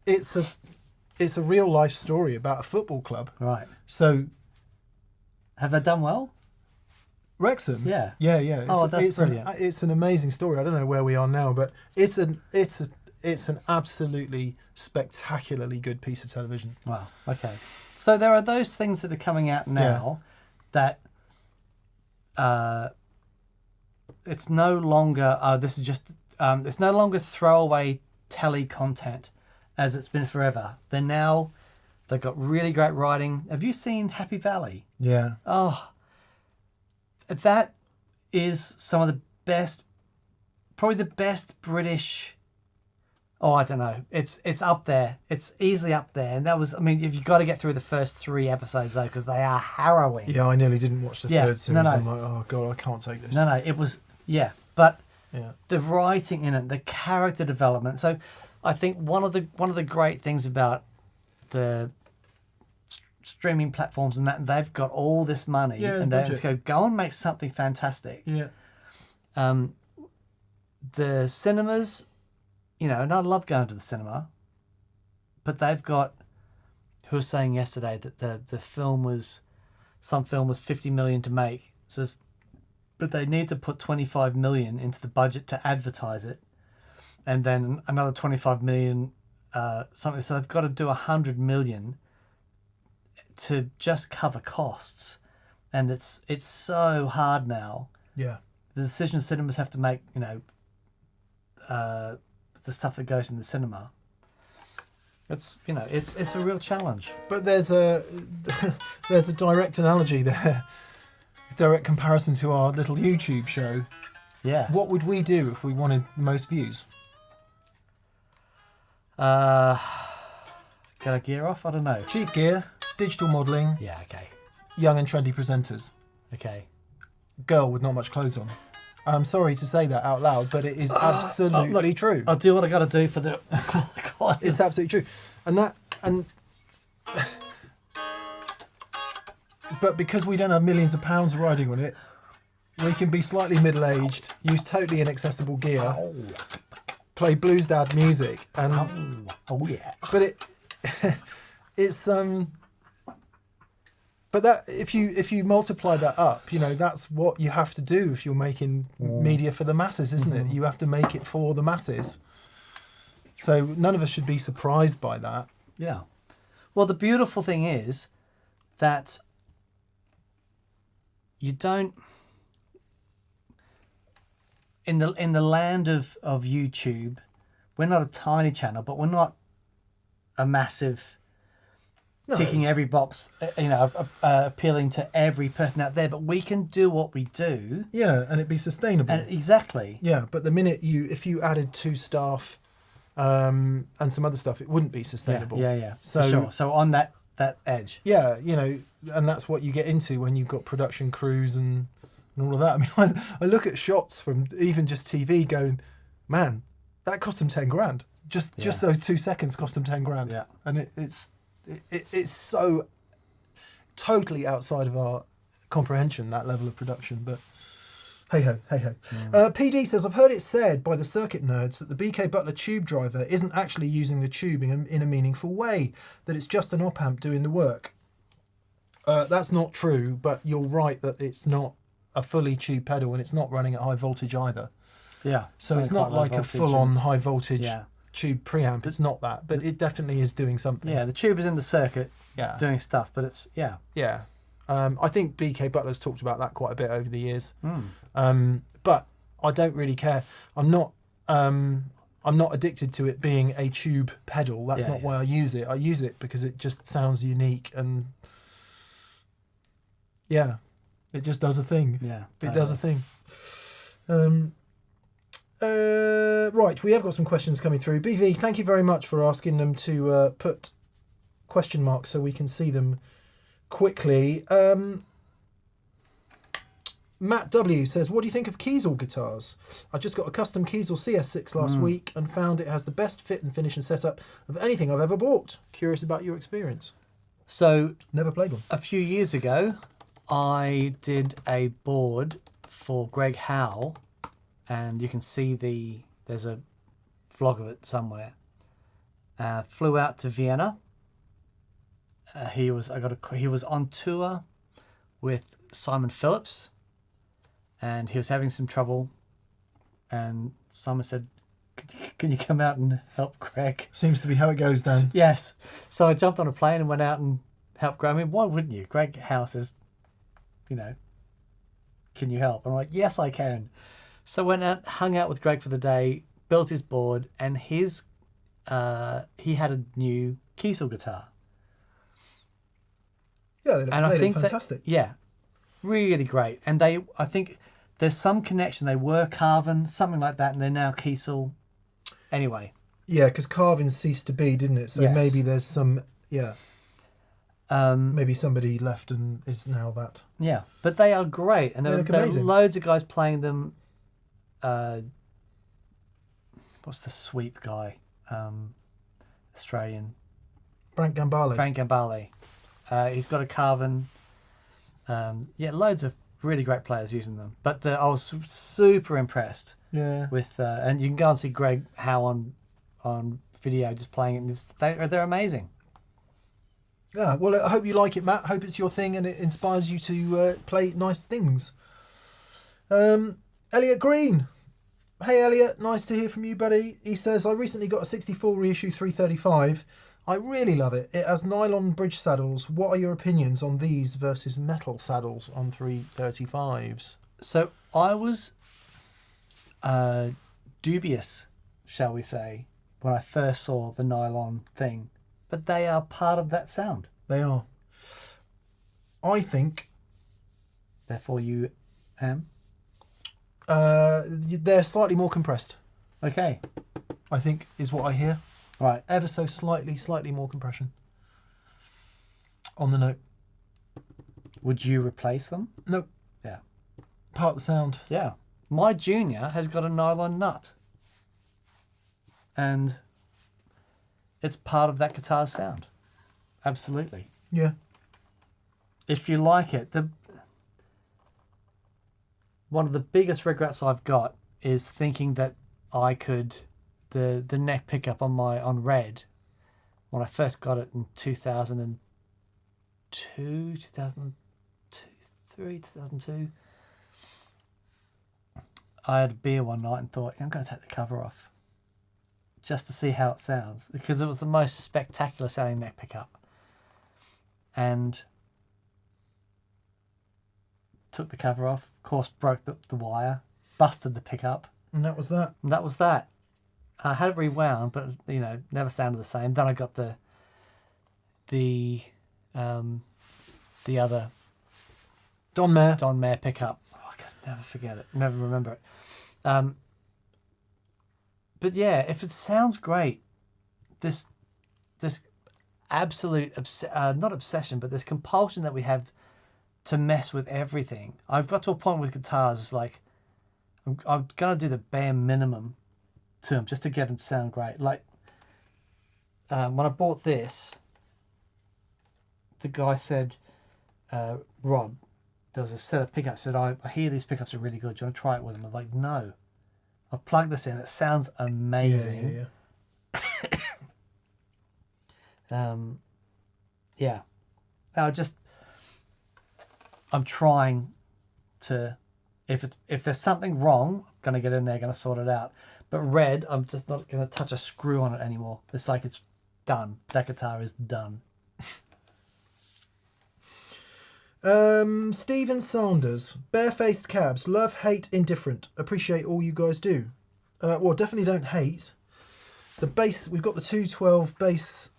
it's a real life story about a football club. Right. So... Have they done well? Wrexham? Yeah. Yeah. That's brilliant. It's an amazing story. I don't know where we are now, but it's an absolutely spectacularly good piece of television. Wow. Okay. So there are those things that are coming out now that it's no longer this is just it's no longer throwaway telly content as it's been forever. They've got really great writing. Have you seen Happy Valley? Yeah. Oh, that is some of the best, probably the best British. Oh, I don't know. It's up there. It's easily up there. And that was, you've got to get through the first 3 episodes though, because they are harrowing. Yeah, I nearly didn't watch the third series. No. I'm like, oh god, I can't take this. No, it was but the writing in it, the character development. So, I think one of the great things about the streaming platforms and that they've got all this money and they go and make something fantastic. Yeah. The cinemas, and I love going to the cinema, but they've got who was saying yesterday that some film was 50 million to make. So there's but they need to put 25 million into the budget to advertise it, and then another 25 million something. So they've got to do 100 million to just cover costs, and it's so hard now. Yeah. The decisions cinemas have to make, the stuff that goes in the cinema. It's it's a real challenge. But there's a direct analogy there, a direct comparison to our little YouTube show. Yeah. What would we do if we wanted most views? Get our gear off? I don't know. Cheap gear, digital modelling, Yeah. Okay. young and trendy presenters, Okay. girl with not much clothes on. I'm sorry to say that out loud, but it is absolutely true. I'll do what I got to do for the quality. It's absolutely true, but because we don't have millions of pounds riding on it, we can be slightly middle-aged, use totally inaccessible gear, play blues dad music, and Oh yeah. but it's but that if you multiply that up, that's what you have to do if you're making media for the masses, isn't it? You have to make it for the masses. So none of us should be surprised by that. Yeah. Well, the beautiful thing is that you don't, in the land of YouTube, we're not a tiny channel, but we're not a massive No. ticking every box, appealing to every person out there. But we can do what we do. Yeah, and it'd be sustainable. And exactly. Yeah, but the minute if you added 2 staff and some other stuff, it wouldn't be sustainable. Yeah. So for sure. So on that edge. yeah, and that's what you get into when you've got production crews and all of that. I mean, I look at shots from even just TV going, man, that cost them 10 grand. Just those 2 seconds cost them 10 grand. Yeah. And it's so totally outside of our comprehension, that level of production. But hey ho. PD says, I've heard it said by the circuit nerds that the BK Butler tube driver isn't actually using the tube in a meaningful way, that it's just an op-amp doing the work. That's not true, but you're right that it's not a fully tube pedal and it's not running at high voltage either. Yeah. So it's not like a full-on high voltage tube preamp. It's not that, but it definitely is doing something. Yeah, the tube is in the circuit Yeah. doing stuff, but it's, yeah. Yeah. I think BK Butler's talked about that quite a bit over the years. Mm. But I don't really care. I'm not addicted to it being a tube pedal. That's not why I use it. I use it because it just sounds unique and yeah, it just does a thing. Yeah. It does a thing. Right, we have got some questions coming through. BV, thank you very much for asking them to put question marks so we can see them quickly. Matt W says, what do you think of Kiesel guitars? I just got a custom Kiesel CS6 last week and found it has the best fit and finish and setup of anything I've ever bought. Curious about your experience. So Never played one. a few years ago, I did a board for Greg Howe, and you can see there's a vlog of it somewhere. Flew out to Vienna. He was on tour with Simon Phillips, and he was having some trouble. And Simon said, "Can you come out and help Greg?" Seems to be how it goes, Dan. Yes. So I jumped on a plane and went out and helped Greg. I mean, why wouldn't you? Greg Howe says, "Can you help?" I'm like, "Yes, I can." So I went out, hung out with Greg for the day, built his board, and he had a new Kiesel guitar. Yeah, they look fantastic. Really great. And I think there's some connection. They were Carvin, something like that, and they're now Kiesel. Anyway. Yeah, because Carvin ceased to be, didn't it? So Yes. maybe there's some, maybe somebody left and is now that. Yeah, but they are great, and there look are amazing. loads of guys playing them. What's the sweep guy? Australian. Frank Gambale. Frank Gambale. He's got a Carvin. Loads of really great players using them. But I was super impressed Yeah. with, and you can go and see Greg Howe on video just playing it. They're amazing. Yeah, well, I hope you like it, Matt. Hope it's your thing and it inspires you to play nice things. Elliot Green. Hey Elliot, nice to hear from you, buddy. He says, I recently got a 64 reissue 335. I really love it. It has nylon bridge saddles. What are your opinions on these versus metal saddles on 335s? So I was dubious, shall we say, when I first saw the nylon thing, but they are part of that sound. They are. I think Therefore, you am they're slightly more compressed, okay. I think, is what I hear. Right. Ever so slightly more compression on the note. Would you replace them? No. Yeah. Part of the sound. Yeah. My Junior has got a nylon nut, and it's part of that guitar's sound. Absolutely. Yeah. If you like it, one of the biggest regrets I've got is thinking that I could the neck pickup on Red when I first got it in 2002, 2002. I had a beer one night and thought, I'm going to take the cover off just to see how it sounds, because it was the most spectacular sounding neck pickup. And took the cover off, of course, broke the wire, busted the pickup. And that was that. And that was that. I had it rewound, but never sounded the same. Then I got the other Don Mayer pickup. Oh, I can never forget it. Never remember it. But yeah, if it sounds great, this absolute not obsession, but this compulsion that we have to mess with everything. I've got to a point with guitars. It's like I'm gonna do the bare minimum to them just to get them to sound great. Like when I bought this, the guy said, Rob, there was a set of pickups. Said, I hear these pickups are really good. Do you want to try it with them? I was like, no. I plugged this in. It sounds amazing. Yeah. I'm trying to, if there's something wrong, I'm going to get in there, going to sort it out. But Red, I'm just not going to touch a screw on it anymore. It's like it's done. That guitar is done. Stephen Sanders, barefaced cabs, love, hate, indifferent. Appreciate all you guys do. Well, definitely don't hate. The bass, we've got the 212 bass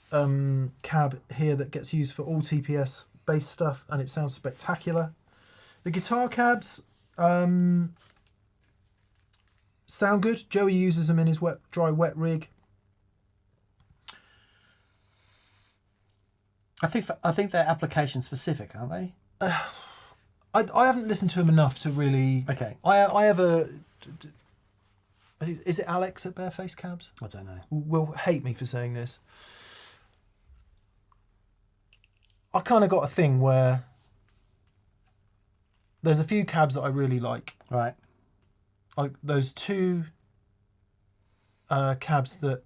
cab here that gets used for all TPS bass stuff, and it sounds spectacular. The guitar cabs sound good. Joey uses them in his dry wet rig. I think they're application specific, aren't they? I haven't listened to him enough to really. Okay. I have a. Is it Alex at Barefaced Cabs? I don't know. Will hate me for saying this. I kind of got a thing where there's a few cabs that I really like. Right. Like those two cabs that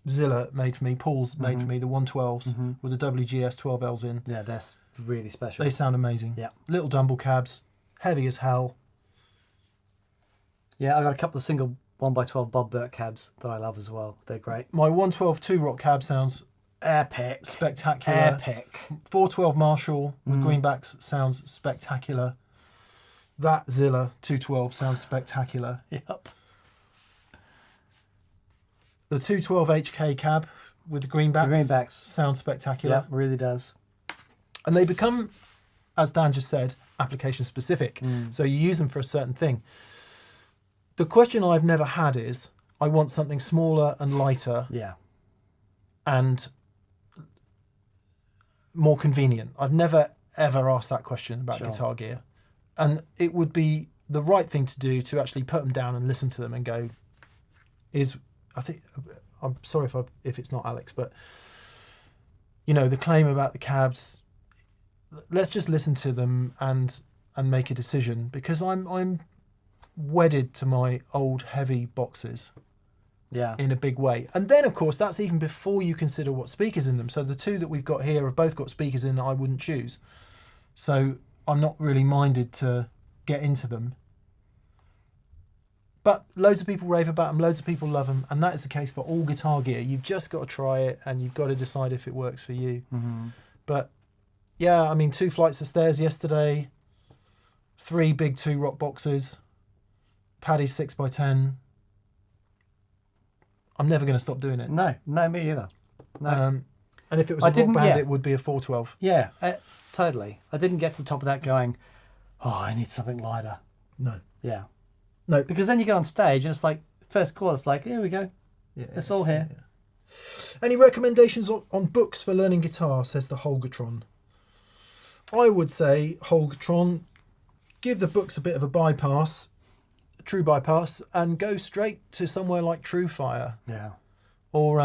Zilla made for me, Paul's made for me, the 112s with the WGS 12Ls in. Yeah, that's really special. They sound amazing. Yeah. Little Dumble cabs, heavy as hell. Yeah, I got a couple of single 1x12 Bob Burt cabs that I love as well. They're great. My 112 2 Rock cab sounds epic. Spectacular. Epic. 412 Marshall with greenbacks sounds spectacular. That Zilla 212 sounds spectacular. Yep. The 212 HK cab with the greenbacks, sounds spectacular. Yeah, really does. And they become, as Dan just said, application specific. So you use them for a certain thing. The question I've never had is, I want something smaller and lighter. Yeah. And more convenient. I've never ever asked that question about guitar gear. And it would be the right thing to do to actually put them down and listen to them and go, I'm sorry if it's not Alex, but the claim about the cabs, let's just listen to them and make a decision, because I'm wedded to my old heavy boxes. Yeah. In a big way. And then, of course, that's even before you consider what speakers in them. So the two that we've got here have both got speakers in that I wouldn't choose. So I'm not really minded to get into them. But loads of people rave about them, loads of people love them, and that is the case for all guitar gear. You've just got to try it, and you've got to decide if it works for you. Mm-hmm. But yeah, I mean, 2 flights of stairs yesterday, 3 big 2-rock boxes, Paddy's 6x10. I'm never going to stop doing it. No, me either. No. And if it was a rock band, it would be a 412. Yeah, totally. I didn't get to the top of that going, oh, I need something lighter. No. Yeah. No. Because then you get on stage and it's like, first chord, it's like, here we go. Yeah, it's all here. Yeah. Any recommendations on books for learning guitar, says the Holgatron. I would say, Holgatron, give the books a bit of a bypass, a true bypass, and go straight to somewhere like TrueFire. Yeah. Or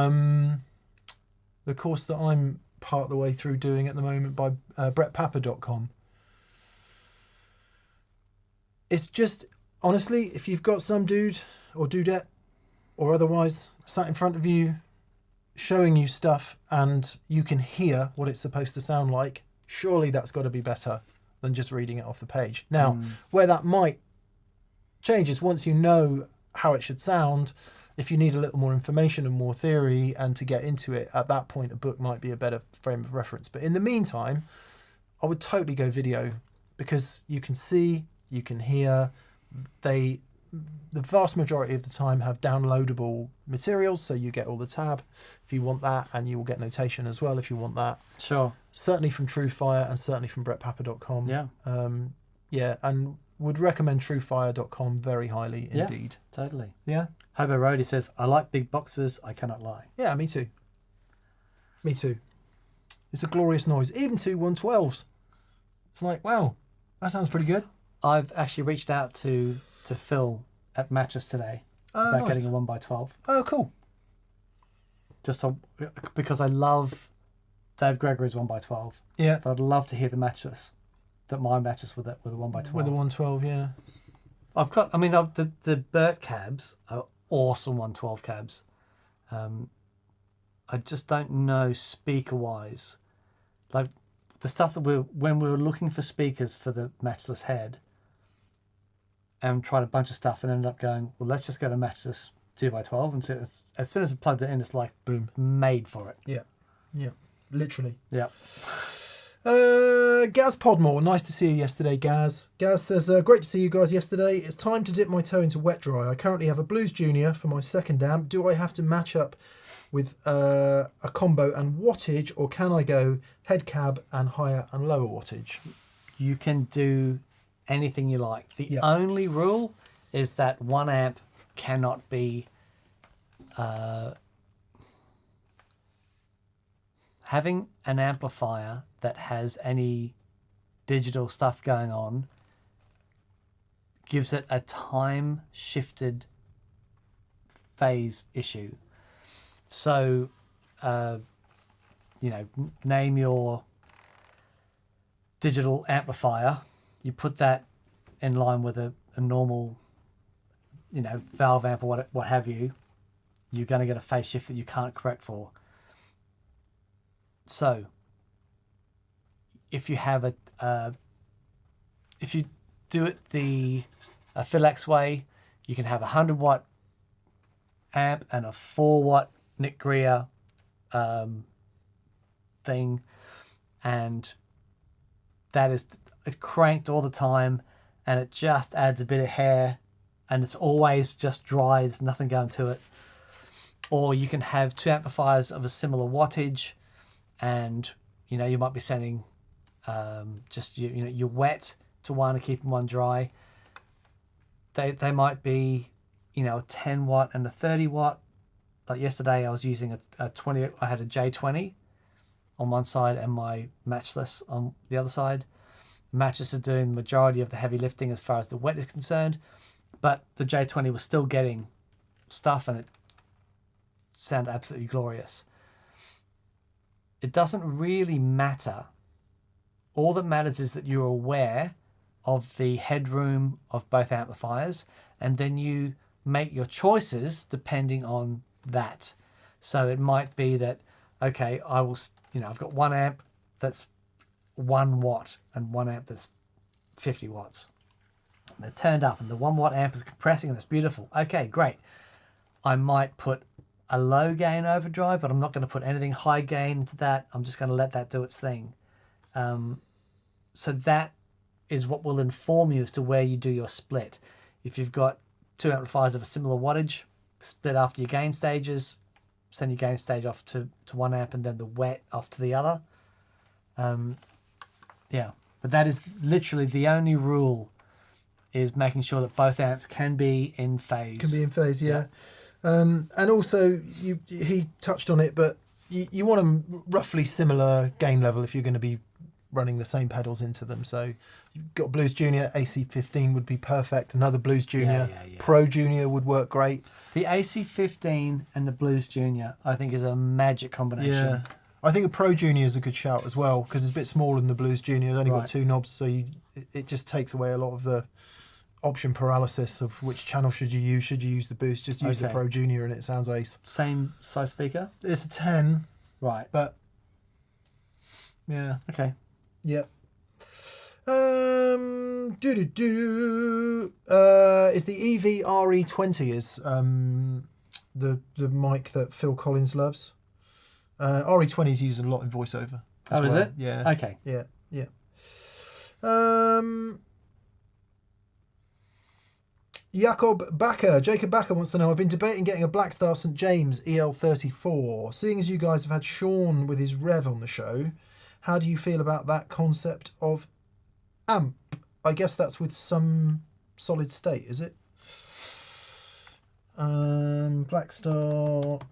the course that I'm part of the way through doing at the moment by brettpapper.com. It's just, honestly, if you've got some dude or dudette or otherwise sat in front of you showing you stuff and you can hear what it's supposed to sound like, surely that's got to be better than just reading it off the page. Now, where that might change is once you know how it should sound. If you need a little more information and more theory and to get into it, at that point a book might be a better frame of reference. But in the meantime, I would totally go video, because you can see, you can hear. The vast majority of the time have downloadable materials, so you get all the tab if you want that, and you will get notation as well if you want that. Sure. Certainly from TrueFire and certainly from brettpapper.com. Yeah. Yeah, and would recommend truefire.com very highly indeed. Yeah, totally. Yeah. Hobo Roadie says, I like big boxes, I cannot lie. Yeah, me too. Me too. It's a glorious noise. Even 2 112s. It's like, wow, that sounds pretty good. I've actually reached out to Phil at Mattress today about getting a 1x12. Oh, cool. Because I love Dave Gregory's 1x12. Yeah. But I'd love to hear the mattress, my mattress with a 1x12. With a 112, yeah. The Burt cabs are awesome 112 cabs. I just don't know speaker wise, like the stuff that when we were looking for speakers for the matchless head, and tried a bunch of stuff and ended up going, well, let's just go to matchless 2x12, and so as soon as I plugged it in, it's like boom, made for it. Yeah, literally. Yeah. Gaz Podmore, nice to see you yesterday, Gaz. Gaz says, great to see you guys yesterday. It's time to dip my toe into wet dry. I currently have a Blues Junior for my second amp. Do I have to match up with a combo and wattage, or can I go head cab and higher and lower wattage? You can do anything you like. The only rule is that 1 amp cannot be having an amplifier that has any digital stuff going on gives it a time shifted phase issue. So, name your digital amplifier, you put that in line with a normal, valve amp or what have you, you're going to get a phase shift that you can't correct for. So, if you have if you do it the Philex way, you can have a 100-watt amp and a 4-watt Nick Greer thing, and that is cranked all the time, and it just adds a bit of hair, and it's always just dry. There's nothing going to it. Or you can have 2 amplifiers of a similar wattage, and you might be sending just your wet to one and keeping one dry. They might be a 10-watt and a 30-watt. Like yesterday, I was using a 20. I had a J20 on one side and my matchless on the other side. Matchless is doing the majority of the heavy lifting as far as the wet is concerned, but the J20 was still getting stuff, and it sounded absolutely glorious. It doesn't really matter. All that matters is that you're aware of the headroom of both amplifiers, and then you make your choices depending on that. So it might be that, okay, I've got 1 amp that's 1 watt and 1 amp that's 50 watts. They're turned up and the 1 watt amp is compressing and it's beautiful. Okay, great. I might put a low gain overdrive, but I'm not going to put anything high gain into that. I'm just going to let that do its thing. So that is what will inform you as to where you do your split. If you've got 2 amplifiers of a similar wattage, split after your gain stages, send your gain stage off to 1 amp and then the wet off to the other. Yeah, but that is literally the only rule, is making sure that both amps can be in phase. Can be in phase, yeah. And also, he touched on it, but you want them roughly similar gain level if you're going to be running the same pedals into them. So you've got Blues Junior, AC15 would be perfect. Another Blues Junior, Pro Junior would work great. The AC15 and the Blues Junior, I think, is a magic combination. Yeah. I think a Pro Junior is a good shout as well, because it's a bit smaller than the Blues Junior. It's only got 2 knobs, so it just takes away a lot of the option paralysis of which channel should you use. Should you use the boost? Just use the Pro Junior and it sounds ace. Same size speaker? It's a 10. Right. But, yeah. Okay. Yep. Is the EV RE20 is the mic that Phil Collins loves. RE20 is used a lot in voiceover. Oh, is it? Yeah. Okay. Yeah. Jacob Backer wants to know, I've been debating getting a Blackstar St James EL34. Seeing as you guys have had Sean with his Rev on the show, how do you feel about that concept of amp? I guess that's with some solid state, is it? Blackstar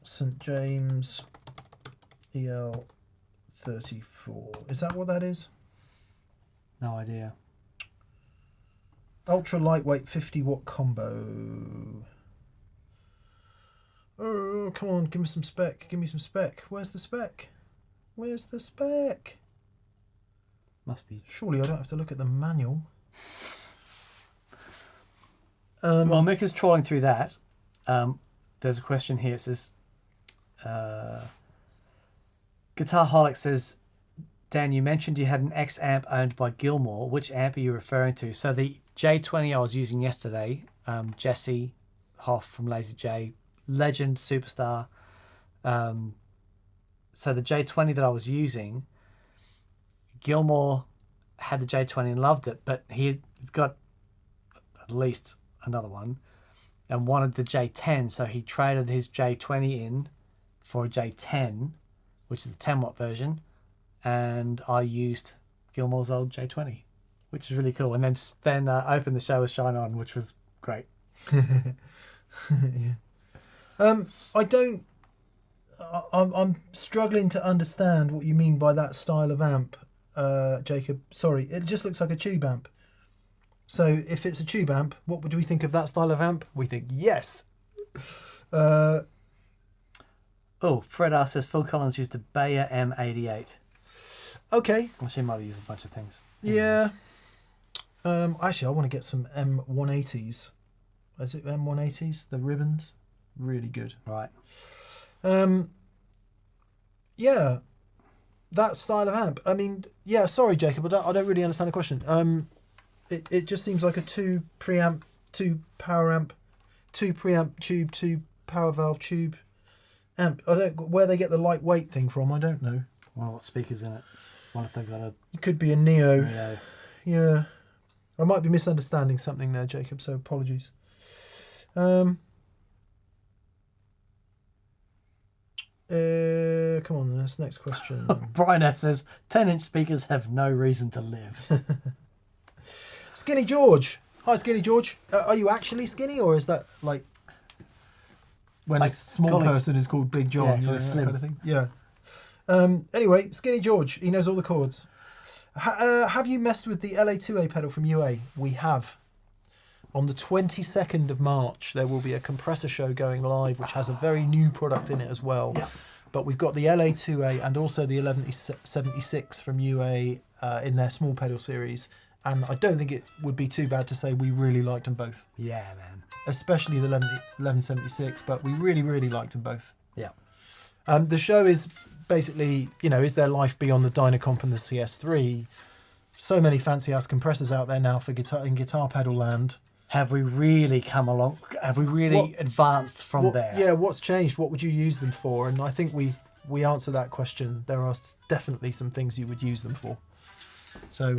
St James EL34. Is that what that is? No idea. Ultra lightweight 50 watt combo. Oh, come on, give me some spec. Give me some spec. Where's the spec? Where's the spec? Must be. Surely I don't have to look at the manual. Well, Mick is trawling through that. There's a question here. It says, Guitarholic says, Dan, you mentioned you had an X amp owned by Gilmore. Which amp are you referring to? So the J20 I was using yesterday, Jesse Hoff from Lazy J, legend, superstar. So the J20 that I was using, Gilmore had the J20 and loved it, but he's got at least another one and wanted the J10, so he traded his J20 in for a J10, which is the 10 watt version, and I used Gilmore's old J20, which is really cool. And then opened the show with Shine On, which was great. Yeah. I'm struggling to understand what you mean by that style of amp, Jacob. Sorry, it just looks like a tube amp. So if it's a tube amp, what do we think of that style of amp? We think yes. Oh, Fred R says Phil Collins used a Bayer M88. Okay. Well, she might have used a bunch of things. Yeah. Actually, I want to get some M180s. Is it M180s? The ribbons? Really good. Right. Yeah. That style of amp. I mean, yeah, sorry, Jacob, I don't really understand the question. It just seems like a 2 preamp, 2 power amp, 2 preamp tube, 2 power valve tube amp. I don't where they get the lightweight thing from. I don't know. Well, what speakers in it? What if they've got a It could be a Neo. Neo? Yeah, I might be misunderstanding something there, Jacob. So apologies. Come on, this next question. Brian S says 10-inch speakers have no reason to live. Skinny George. Hi, Skinny George. Are you actually skinny, or is that like when Like a small calling- person is called Big John? Yeah, that slim. kind of thing. Yeah. Anyway, Skinny George. He knows all the chords. Have you messed with the LA2A pedal from UA? We have. On the 22nd of March, there will be a compressor show going live, which has a very new product in it as well. Yeah. But we've got the LA2A and also the 1176 from UA in their small pedal series. And I don't think it would be too bad to say we really liked them both. Yeah, man. Especially the 1176, but we really, really liked them both. Yeah. The show is basically, is there life beyond the Dynacomp and the CS3? so many fancy ass compressors out there now for guitar pedal land. Have we really come along? Have we really advanced from there? Yeah, what's changed? What would you use them for? And I think we answer that question. There are definitely some things you would use them for. So,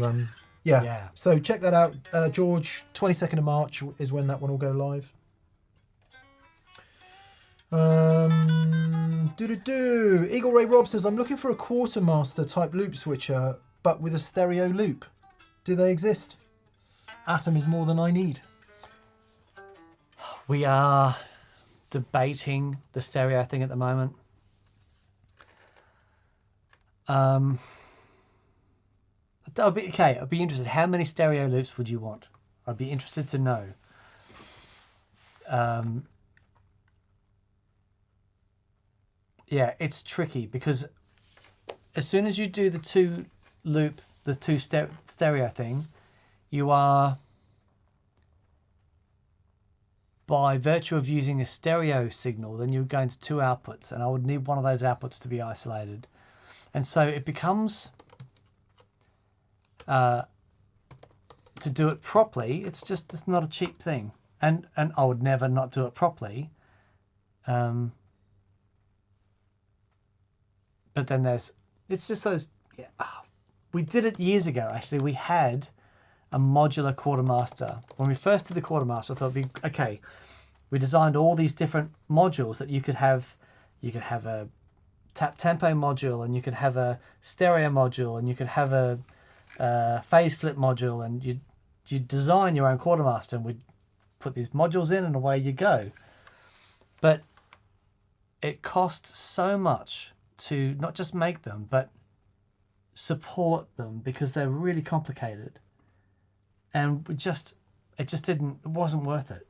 yeah. So check that out. George, 22nd of March is when that one will go live. Eagle Ray Rob says, I'm looking for a quartermaster type loop switcher, but with a stereo loop. Do they exist? Atom is more than I need. We are debating the stereo thing at the moment. I'd be interested. How many stereo loops would you want? I'd be interested to know. Yeah, it's tricky because as soon as you do the two stereo thing, you are, by virtue of using a stereo signal, then you're going to two outputs, and I would need one of those outputs to be isolated. And so it becomes, to do it properly, it's not a cheap thing. And I would never not do it properly. But then it's just those, we did it years ago, actually. We had a modular quartermaster. When we first did the quartermaster, I thought it'd be, okay, we designed all these different modules that you could have a tap tempo module, and you could have a stereo module, and you could have a phase flip module, and you design your own quartermaster, and we'd put these modules in and away you go. But it costs so much to not just make them, but support them, because they're really complicated. And it wasn't worth it.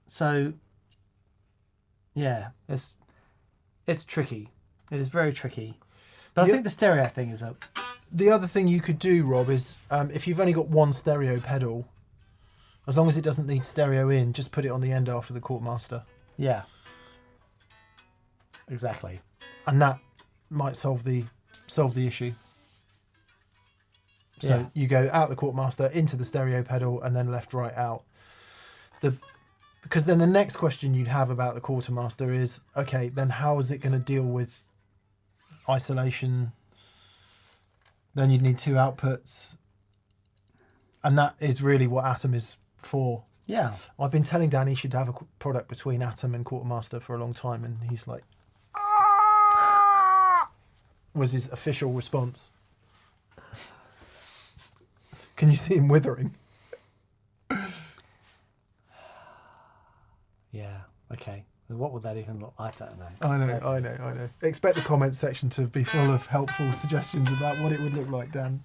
So yeah, it's tricky. It is very tricky. But I think the stereo thing is up. The other thing you could do, Rob, is if you've only got one stereo pedal, as long as it doesn't need stereo in, just put it on the end after the quartermaster. Yeah. Exactly. And that might solve the issue. So you go out the quartermaster, into the stereo pedal, and then left, right, out. Because then the next question you'd have about the quartermaster is, okay, then how is it going to deal with isolation? Then you'd need two outputs. And that is really what Atom is for. Yeah. I've been telling Dan he should have a product between Atom and quartermaster for a long time, and he's like, was his official response. Can you see him withering? Yeah, okay. What would that even look like? I don't know. I know. Expect the comments section to be full of helpful suggestions about what it would look like, Dan.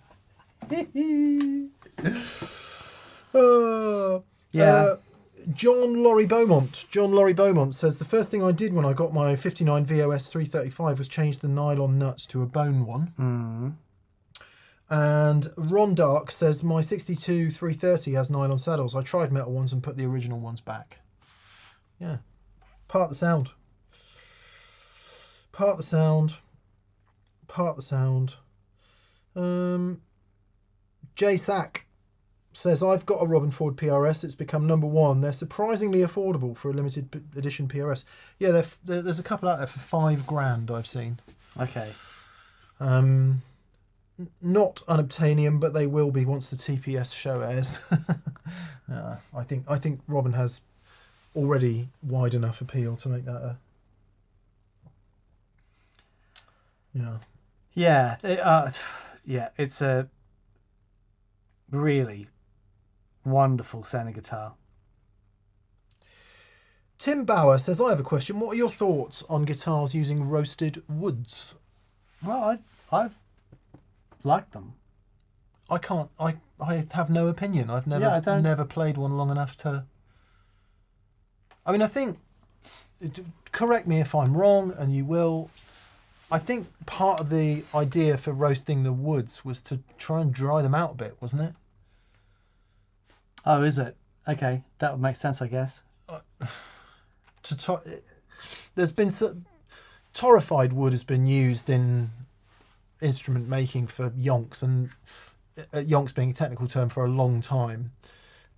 John Laurie Beaumont says, the first thing I did when I got my 59 VOS 335 was change the nylon nuts to a bone one. Mm. And Ron Dark says, my 62 330 has nylon saddles. I tried metal ones and put the original ones back. Yeah. Part of the sound. Jay Sack says, I've got a Robin Ford PRS. It's become #1. They're surprisingly affordable for a limited edition PRS. Yeah, there's a couple out there for $5,000 I've seen. Okay. Not unobtainium, but they will be once the TPS show airs. I think Robin has already wide enough appeal to make that it's a really wonderful sounding guitar. Tim Bauer says, I have a question. What are your thoughts on guitars using roasted woods? Well, I've liked them. I have no opinion. I've never played one long enough to. I mean, I think, correct me if I'm wrong, and you will. I think part of the idea for roasting the woods was to try and dry them out a bit, wasn't it? Oh, is it? Okay, that would make sense, I guess. There's been torrefied wood has been used in instrument making for yonks, and yonks being a technical term, for a long time.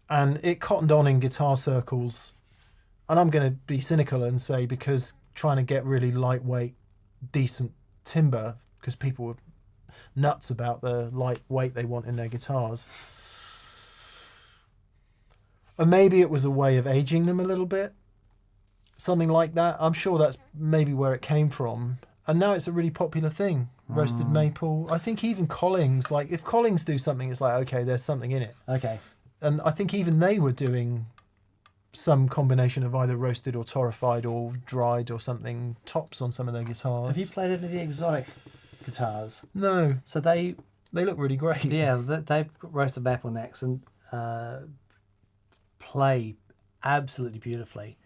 And it cottoned on in guitar circles. And I'm going to be cynical and say because trying to get really lightweight, decent timbre, because people were nuts about the lightweight they want in their guitars. And maybe it was a way of aging them a little bit. Something like that. I'm sure that's maybe where it came from. And now it's a really popular thing. Roasted maple. I think even Collings, like if Collings do something, it's like, okay, there's something in it. Okay. And I think even they were doing some combination of either roasted or torrefied or dried or something tops on some of their guitars. Have you played any of the exotic guitars? No. So they look really great. Yeah, they've got roasted maple necks and play absolutely beautifully.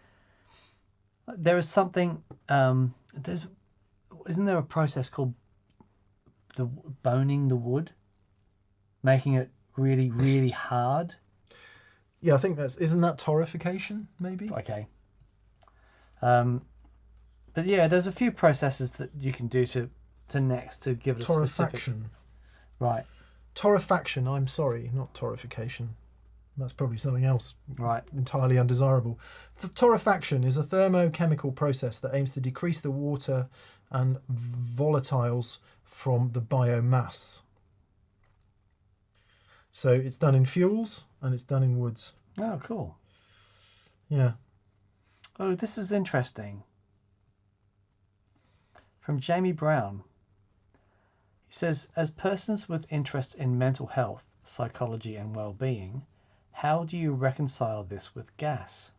There is something. Isn't there a process called the boning the wood, making it really, really hard? Yeah, I think isn't that torrification, maybe? Okay. But yeah, there's a few processes that you can do to necks to give it a specific... Torrefaction. Right. Torrefaction, I'm sorry, not torrification. That's probably something else. Right. Entirely undesirable. The torrefaction is a thermochemical process that aims to decrease the water and volatiles from the biomass. So it's done in fuels and it's done in woods. Oh, cool. Yeah. Oh, this is interesting. From Jamie Brown. He says, as persons with interest in mental health, psychology and well-being, how do you reconcile this with gas?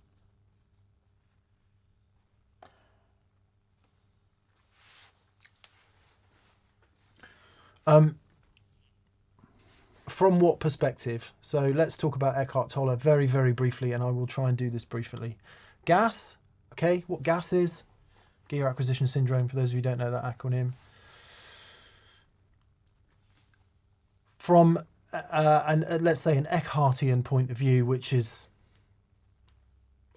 From what perspective? So let's talk about Eckhart Tolle very, very briefly, and I will try and do this briefly. Gas, okay, what gas is? Gear acquisition syndrome, for those of you who don't know that acronym. From, let's say, an Eckhartian point of view, which is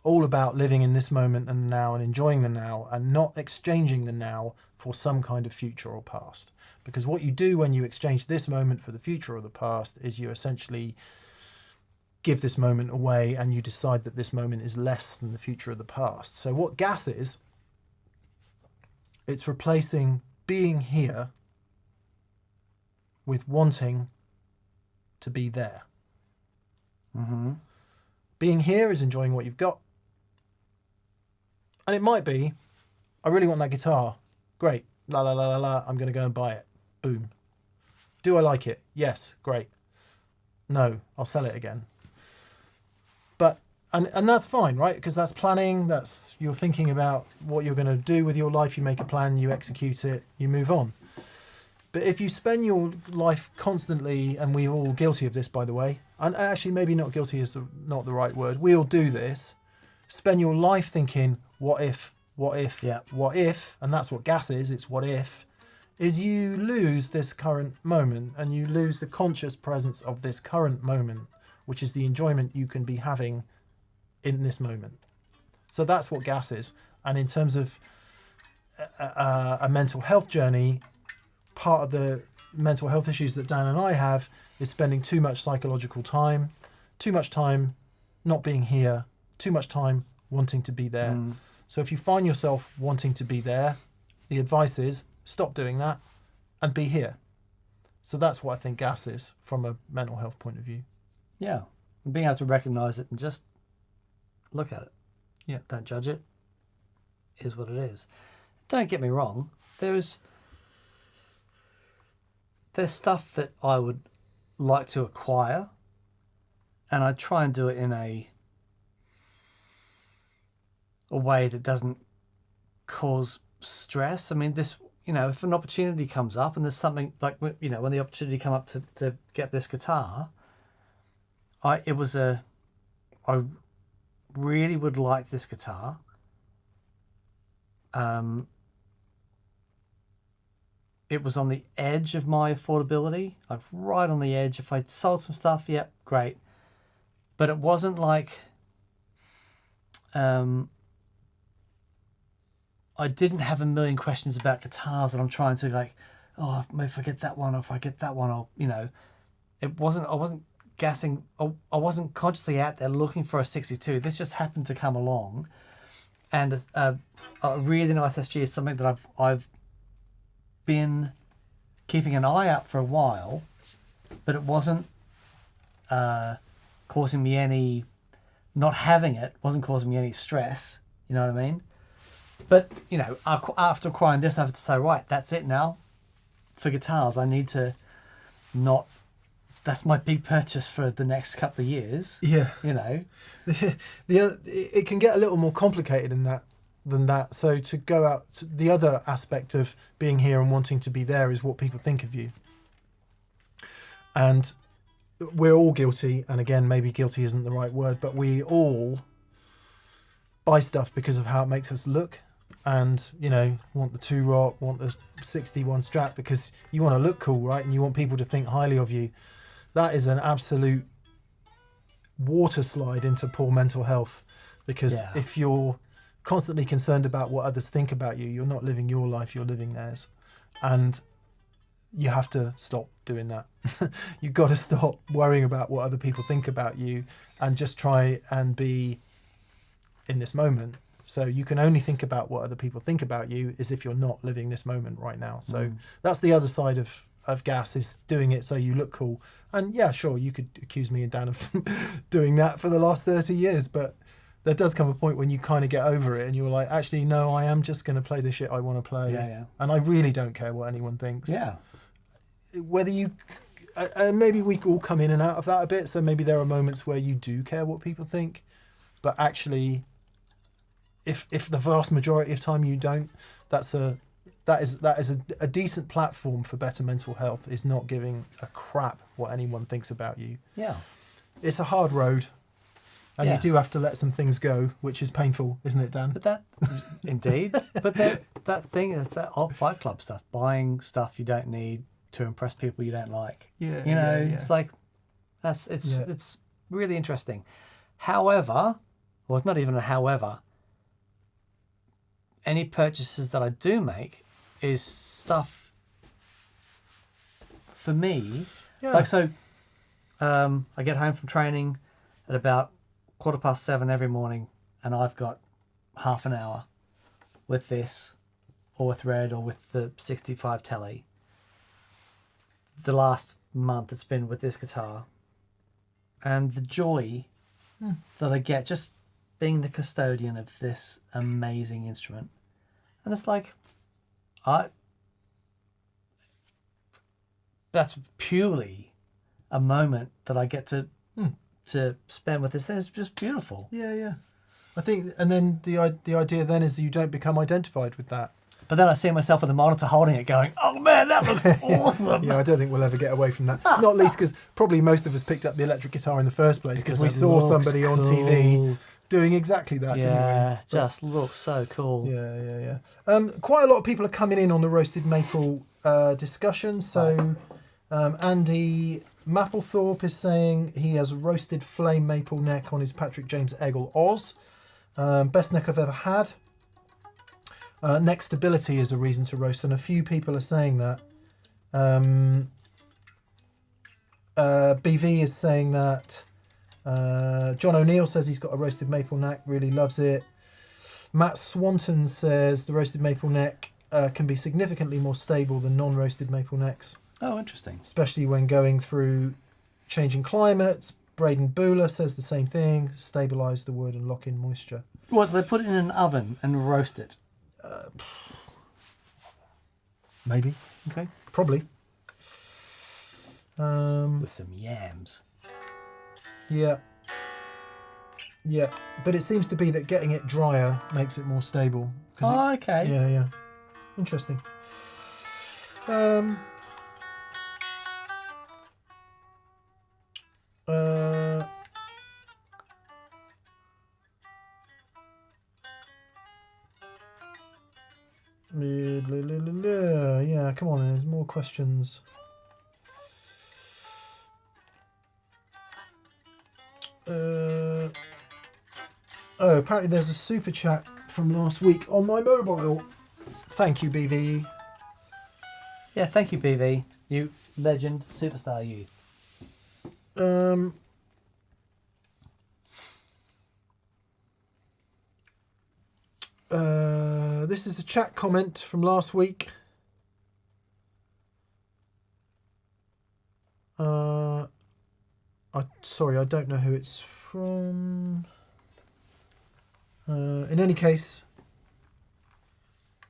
all about living in this moment and now and enjoying the now and not exchanging the now for some kind of future or past. Because what you do when you exchange this moment for the future or the past is you essentially give this moment away and you decide that this moment is less than the future or the past. So what gas is, it's replacing being here with wanting to be there. Mm-hmm. Being here is enjoying what you've got. And it might be, I really want that guitar. Great. La la la la la. I'm going to go and buy it. Boom. Do I like it? Yes. Great. No, I'll sell it again. But, and that's fine, right? Because that's planning. That's, you're thinking about what you're going to do with your life. You make a plan, you execute it, you move on. But if you spend your life constantly, and we're all guilty of this, by the way, and actually maybe not guilty is not the right word. We all do this. Spend your life thinking, what if, yeah. what if, and that's what gas is, it's what if, is you lose this current moment and you lose the conscious presence of this current moment, which is the enjoyment you can be having in this moment. So that's what gas is. And in terms of a mental health journey, part of the mental health issues that Dan and I have is spending too much psychological time, too much time not being here, too much time wanting to be there. So if you find yourself wanting to be there, the advice is stop doing that and be here. So that's what I think gas is from a mental health point of view. Yeah. And being able to recognize it and just look at it. Yeah. Don't judge it. Is what it is. Don't get me wrong. There's stuff that I would like to acquire, and I try and do it in a way that doesn't cause stress. I mean, this, if an opportunity comes up and there's something like, when the opportunity came up to get this guitar, I really would like this guitar. It was on the edge of my affordability, like right on the edge. If I sold some stuff, yep, great. But it wasn't like, I didn't have a million questions about guitars and I'm trying to like, oh, if I get that one, or if I get that one, I'll, it wasn't. I wasn't gassing. I wasn't consciously out there looking for a 62. This just happened to come along, and a really nice SG is something that I've been keeping an eye out for a while, but it wasn't causing me any. Not having it wasn't causing me any stress. You know what I mean? But you know, after acquiring this, I have to say, right, that's it now. For guitars, I need to not. That's my big purchase for the next couple of years. Yeah. You know, it can get a little more complicated than that. So to go out, the other aspect of being here and wanting to be there is what people think of you. And we're all guilty. And again, maybe guilty isn't the right word, but we all buy stuff because of how it makes us look. And, you know, want the 2-rock, want the 61 Strat because you want to look cool, right? And you want people to think highly of you. That is an absolute water slide into poor mental health, because if you're constantly concerned about what others think about you, you're not living your life, you're living theirs. And you have to stop doing that. You've got to stop worrying about what other people think about you and just try and be in this moment. So you can only think about what other people think about you as if you're not living this moment right now. So that's the other side of gas, is doing it so you look cool. And yeah, sure, you could accuse me and Dan of doing that for the last 30 years, but there does come a point when you kind of get over it and you're like, actually, no, I am just going to play the shit I want to play. Yeah. And I really don't care what anyone thinks. Yeah. Whether you, maybe we all come in and out of that a bit. So maybe there are moments where you do care what people think, but actually, if the vast majority of time you don't, that is a decent platform for better mental health, is not giving a crap what anyone thinks about you. Yeah. It's a hard road, and you do have to let some things go, which is painful, isn't it, Dan? But that, indeed. But that thing is that old Fight Club stuff, buying stuff you don't need to impress people you don't like. Yeah. You know, yeah. it's like, it's really interesting. However, well, it's not even a however. Any purchases that I do make is stuff for me. Yeah. Like, so I get home from training at about 7:15 every morning, and I've got half an hour with this, or with Red, or with the 65 Telly. The last month it's been with this guitar, and the joy that I get just being the custodian of this amazing instrument. And it's like, that's purely a moment that I get to spend with this. It's just beautiful. Yeah. I think, and then the idea then is you don't become identified with that. But then I see myself on the monitor holding it going, oh man, that looks awesome. Yeah, I don't think we'll ever get away from that. Not least because probably most of us picked up the electric guitar in the first place because we saw somebody on TV doing exactly that, didn't we? Yeah, just looks so cool. Yeah. Quite a lot of people are coming in on the roasted maple discussion. So Andy Mapplethorpe is saying he has roasted flame maple neck on his Patrick James Eggle Oz. Best neck I've ever had. Neck stability is a reason to roast, and a few people are saying that. BV is saying that. John O'Neill says he's got a roasted maple neck, really loves it. Matt Swanton says the roasted maple neck can be significantly more stable than non-roasted maple necks. Oh, interesting. Especially when going through changing climates. Braden Booler says the same thing, stabilise the wood and lock in moisture. What, so they put it in an oven and roast it? Maybe. Okay. Probably. With some yams. Yeah. But it seems to be that getting it drier makes it more stable. Oh, okay. Yeah. Interesting. Yeah, come on, there's more questions. Apparently there's a super chat from last week on my mobile. Thank you, BVE. Yeah, thank you, BV. You legend, superstar, you. This is a chat comment from last week. Sorry, I don't know who it's from. In any case,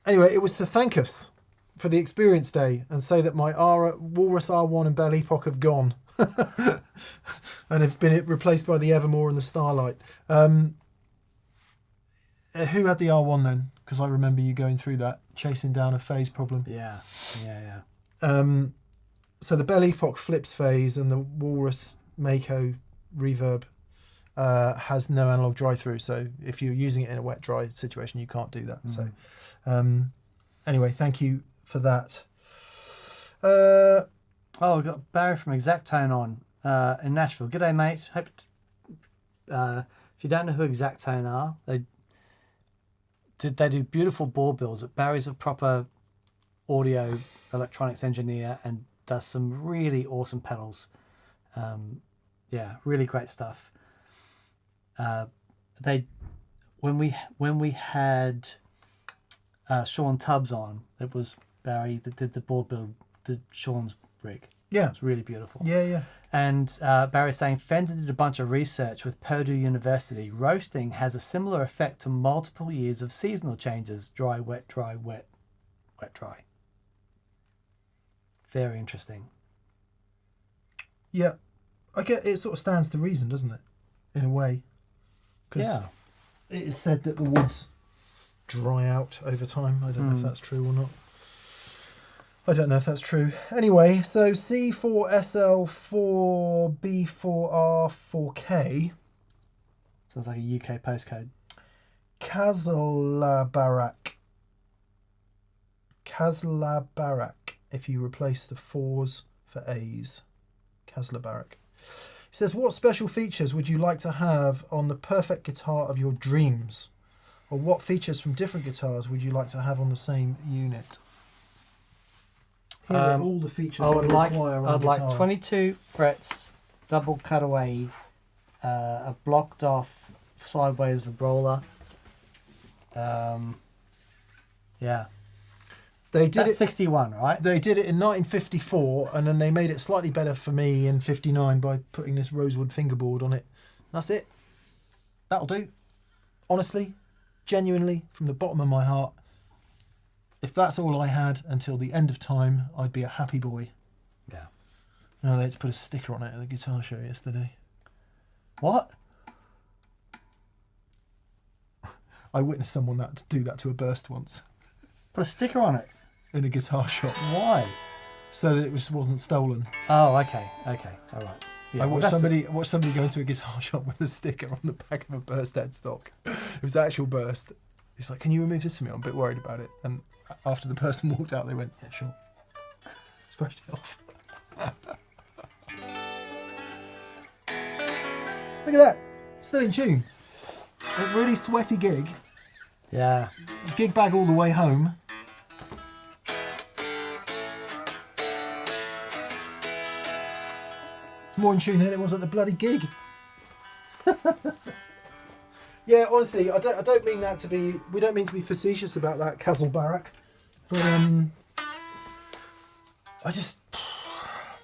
anyway, it was to thank us for the experience day and say that my Walrus R1 and Bell Epoch have gone and have been replaced by the Evermore and the Starlight. Who had the R1 then? Because I remember you going through that, chasing down a phase problem. Yeah. So the Bell Epoch flips phase and the Walrus Mako reverb has no analog drive-through. So if you're using it in a wet-dry situation, you can't do that. So anyway, thank you for that. We've got Barry from Exactone on in Nashville. G'day, mate. Hope if you don't know who Exactone are, they do beautiful board builds. Barry's a proper audio electronics engineer and does some really awesome pedals. Really great stuff. When we had Sean Tubbs on, it was Barry that did the board build, did Sean's rig. Yeah. It's really beautiful. Yeah. And Barry's saying Fender did a bunch of research with Purdue University. Roasting has a similar effect to multiple years of seasonal changes. Dry, wet, dry, wet, wet, dry. Very interesting. Yeah. I get it sort of stands to reason, doesn't it? In a way. Because it is said that the woods dry out over time. I don't know if that's true or not. I don't know if that's true. Anyway, so C4SL4B4R4K. Sounds like a UK postcode. Kazlabarak, if you replace the 4s for A's. Kazlabarak. He says, what special features would you like to have on the perfect guitar of your dreams? Or what features from different guitars would you like to have on the same unit? Here are all the features I would require on a guitar. I'd like 22 frets, double cutaway, a blocked off sideways vibrola. That's 61, right? They did it in 1954, and then they made it slightly better for me in 59 by putting this rosewood fingerboard on it. That's it. That'll do. Honestly, genuinely, from the bottom of my heart, if that's all I had until the end of time, I'd be a happy boy. Yeah. No, they had to put a sticker on it at the guitar show yesterday. What? I witnessed someone do that to a burst once. Put a sticker on it? In a guitar shop. Why? So that it wasn't stolen. Oh, okay, all right. Yeah, I watched somebody go into a guitar shop with a sticker on the back of a burst headstock. It was actual burst. He's like, "Can you remove this for me? I'm a bit worried about it." And after the person walked out, they went, "Yeah, sure." Scratched it off. Look at that. Still in tune. A really sweaty gig. Yeah. Gig bag all the way home. It's more in tune than it was at the bloody gig. Yeah, honestly, I don't mean that to be. We don't mean to be facetious about that, Kazalbarak. But I just,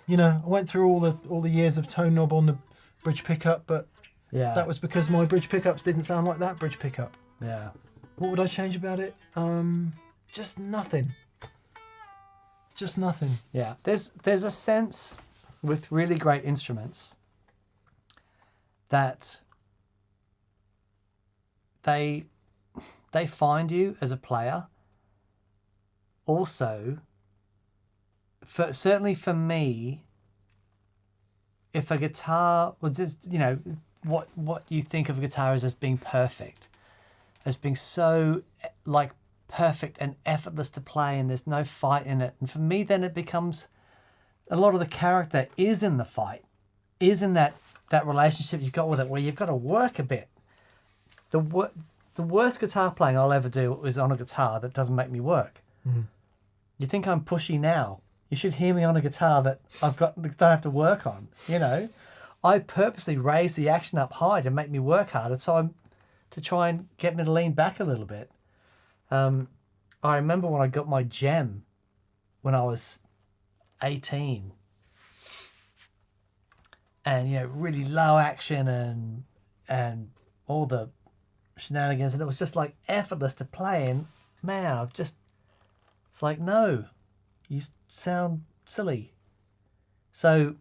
I went through all the years of tone knob on the bridge pickup, but that was because my bridge pickups didn't sound like that bridge pickup. Yeah. What would I change about it? Just nothing. Just nothing. Yeah. There's a sense with really great instruments that they find you as a player. Also, certainly for me, if a guitar was just, what you think of a guitar as being perfect, as being so like perfect and effortless to play, and there's no fight in it. And for me, then it becomes a lot of the character is in the fight, is in that relationship you've got with it, where you've got to work a bit. The worst guitar playing I'll ever do is on a guitar that doesn't make me work. Mm. You think I'm pushy now? You should hear me on a guitar that don't have to work on. I purposely raised the action up high to make me work harder, to try and get me to lean back a little bit. I remember when I got my gem when I was 18, and really low action and all the shenanigans, and it was just like effortless to play. And man, it's like, no, you sound silly. So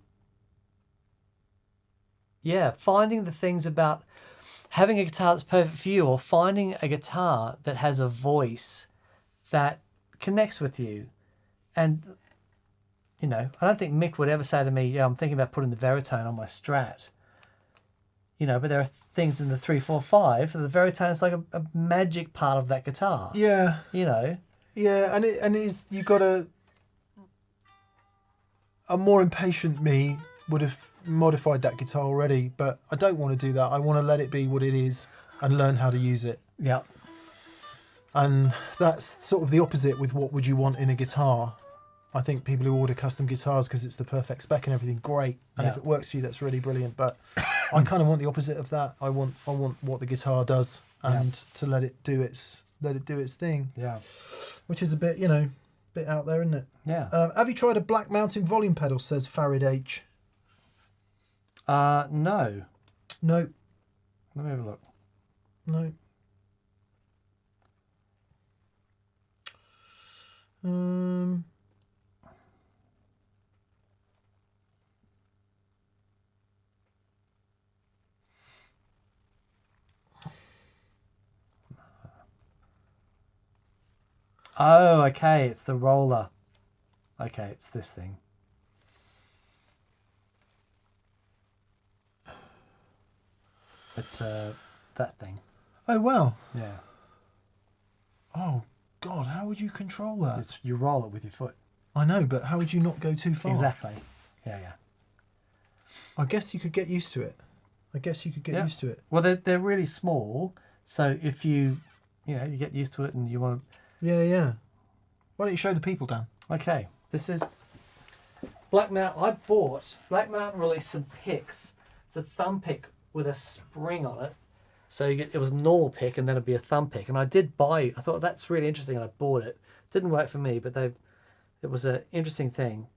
yeah, finding the things about having a guitar that's perfect for you, or finding a guitar that has a voice that connects with you. And I don't think Mick would ever say to me, yeah, I'm thinking about putting the Veritone on my Strat. But there are things in the 345 that the Veritone is like a magic part of that guitar. Yeah. Yeah, and it is, you got a more impatient me would have modified that guitar already, but I don't want to do that. I want to let it be what it is and learn how to use it. Yeah. And that's sort of the opposite with what would you want in a guitar. I think people who order custom guitars because it's the perfect spec and everything, great. And if it works for you, that's really brilliant. But I kind of want the opposite of that. I want what the guitar does, and to let it do its thing. Yeah. Which is a bit, bit out there, isn't it? Yeah. Have you tried a black mountain volume pedal? Says Farid H. No. No. Let me have a look. No. Oh, okay, it's the roller. Okay, it's this thing. It's that thing. Oh, wow. Yeah. Oh, God, how would you control that? You roll it with your foot. I know, but how would you not go too far? Exactly. Yeah. I guess you could get used to it. Used to it. Well, they're really small, so if you get used to it and you want to... Yeah. Why don't you show the people, Dan? Okay, this is Black Mountain. Black Mountain released some picks. It's a thumb pick with a spring on it. So it was a normal pick and then it'd be a thumb pick. And I did buy, I thought that's really interesting and I bought it. Didn't work for me, but it was an interesting thing.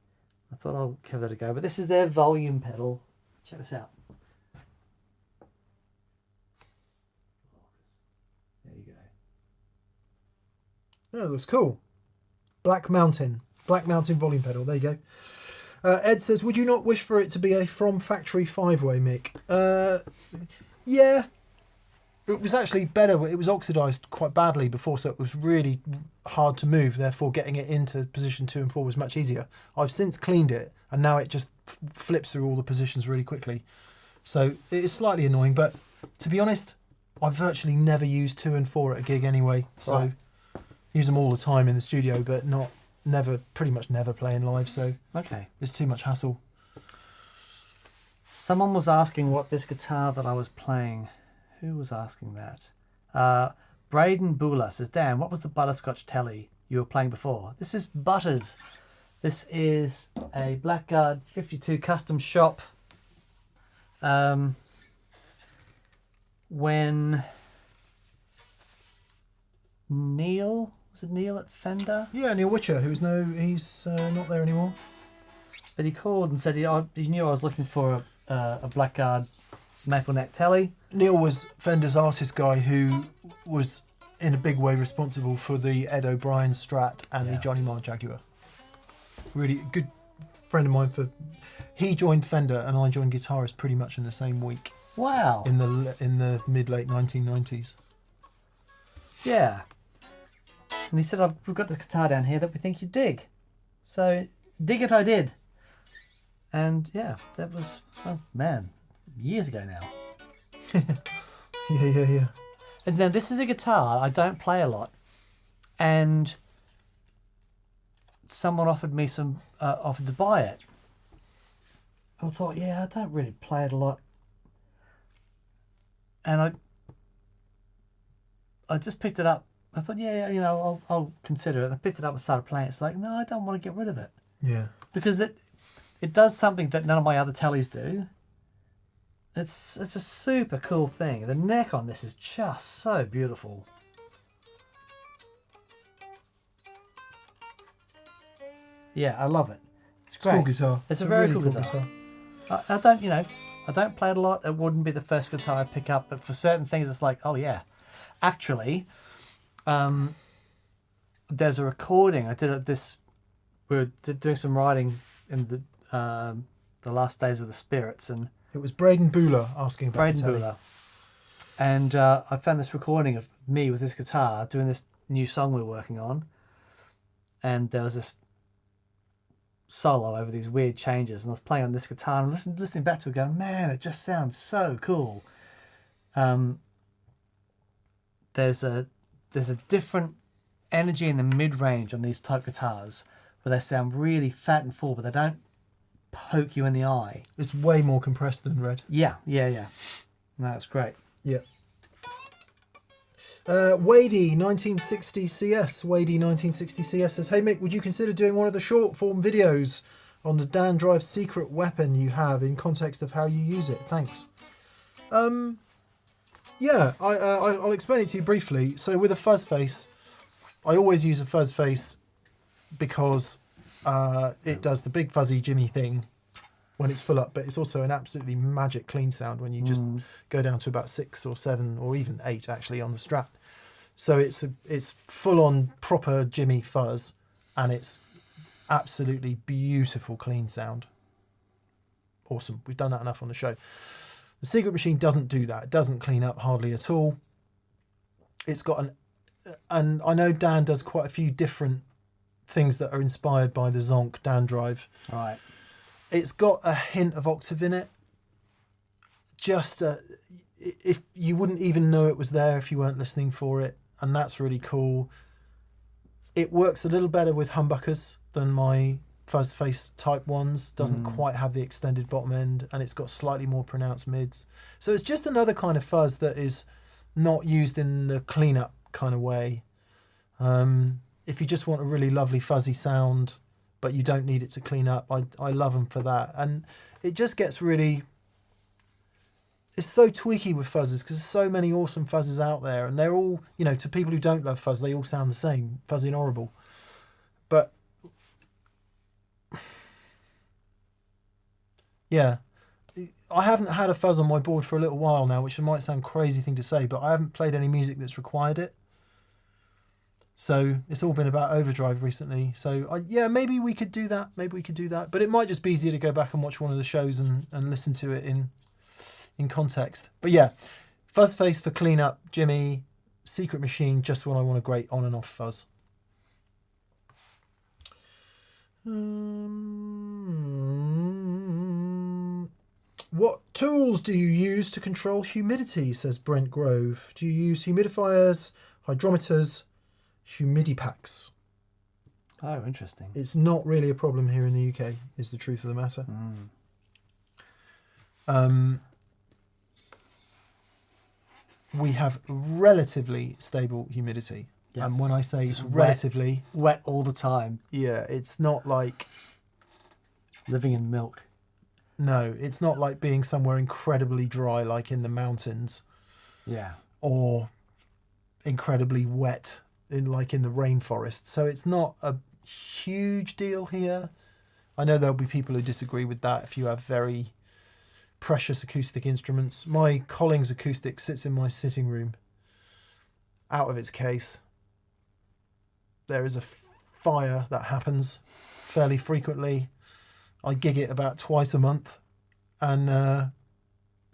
I thought I'll give that a go. But this is their volume pedal. Check this out. There you go. Oh, that was cool. Black Mountain volume pedal. There you go. Ed says, would you not wish for it to be a from factory 5-way, Mick? Yeah. It was actually better. It was oxidized quite badly before, so it was really hard to move. Therefore, getting it into position 2 and 4 was much easier. I've since cleaned it, and now it just flips through all the positions really quickly. So it is slightly annoying, but to be honest, I virtually never use 2 and 4 at a gig anyway. So right. Use them all the time in the studio, but pretty much never playing live. So okay, it's too much hassle. Someone was asking what this guitar that I was playing. Who was asking that? Braden Bula says, Dan, what was the butterscotch telly you were playing before? This is Butters. This is a Blackguard 52 custom shop. When Neil, was it Neil at Fender? Yeah, Neil Witcher, he's not there anymore. But he called and said he knew I was looking for a Blackguard maple neck telly. Neil was Fender's artist guy who was in a big way responsible for the Ed O'Brien Strat and the Johnny Marr Jaguar. Really good friend of mine. He joined Fender and I joined Guitarist pretty much in the same week. Wow. In the mid-late 1990s. Yeah. And he said, we've got this guitar down here that we think you dig. So dig it I did. And yeah, that was, oh man, years ago now. Yeah. And then this is a guitar I don't play a lot, and someone offered to buy it. I thought, yeah, I don't really play it a lot, and I just picked it up. I thought, yeah, I'll consider it. And I picked it up and started playing. It's like, no, I don't want to get rid of it. Yeah. Because it does something that none of my other tellies do. It's a super cool thing. The neck on this is just so beautiful. Yeah, I love it. It's great. Cool guitar. It's a very really cool guitar. I don't, I don't play it a lot. It wouldn't be the first guitar I pick up, but for certain things, it's like, oh yeah. Actually, there's a recording I did at this. We were doing some writing in the last days of the Spirits, and It was Braden Bueller asking about Braden the telly. Bueller, and I found this recording of me with this guitar doing this new song we were working on, and there was this solo over these weird changes, and I was playing on this guitar and listening back to it going, man, it just sounds so cool. There's a different energy in the mid-range on these type guitars where they sound really fat and full, but they don't poke you in the eye. It's way more compressed than Red. Yeah. No, it's great. Yeah. Wadey 1960 CS. Wadey 1960 CS says, "Hey Mick, would you consider doing one of the short form videos on the Dan Drive secret weapon you have in context of how you use it? Thanks." Yeah, I'll explain it to you briefly. So with a fuzz face, I always use a fuzz face because it does the big fuzzy Jimmy thing when it's full up, but it's also an absolutely magic clean sound when you just go down to about 6 or 7 or even 8 actually on the Strat. So it's full on proper Jimmy fuzz, and it's absolutely beautiful clean sound. Awesome. We've done that enough on the show. The Secret Machine doesn't do that. It doesn't clean up hardly at all. It's got and I know Dan does quite a few different things that are inspired by the Zonk Dan Drive. Right. It's got a hint of octave in it. Just if you wouldn't even know it was there if you weren't listening for it, and that's really cool. It works a little better with humbuckers than my fuzz face type ones. Doesn't quite have the extended bottom end, and it's got slightly more pronounced mids. So it's just another kind of fuzz that is not used in the cleanup kind of way. If you just want a really lovely fuzzy sound, but you don't need it to clean up, I love them for that. And it just gets really... It's so tweaky with fuzzes because there's so many awesome fuzzes out there, and they're all, to people who don't love fuzz, they all sound the same, fuzzy and horrible. But yeah, I haven't had a fuzz on my board for a little while now, which might sound a crazy thing to say, but I haven't played any music that's required it. So it's all been about overdrive recently. So yeah, maybe we could do that. But it might just be easier to go back and watch one of the shows and listen to it in context. But yeah, fuzz face for cleanup, Jimmy. Secret Machine just when I want a great on and off fuzz. What tools do you use to control humidity, says Brent Grove? Do you use humidifiers, hydrometers, humidipacks? Oh, interesting. It's not really a problem here in the UK, is the truth of the matter. We have relatively stable humidity. Yeah. And when I say Just relatively... Wet all the time. Yeah, it's not like... Living in milk. No, it's not like being somewhere incredibly dry, like in the mountains. Yeah. Or incredibly wet, like in the rainforest. So it's not a huge deal here. I know there'll be people who disagree with that if you have very precious acoustic instruments. My Collings acoustic sits in my sitting room, out of its case. There is a fire that happens fairly frequently. I gig it about twice a month, and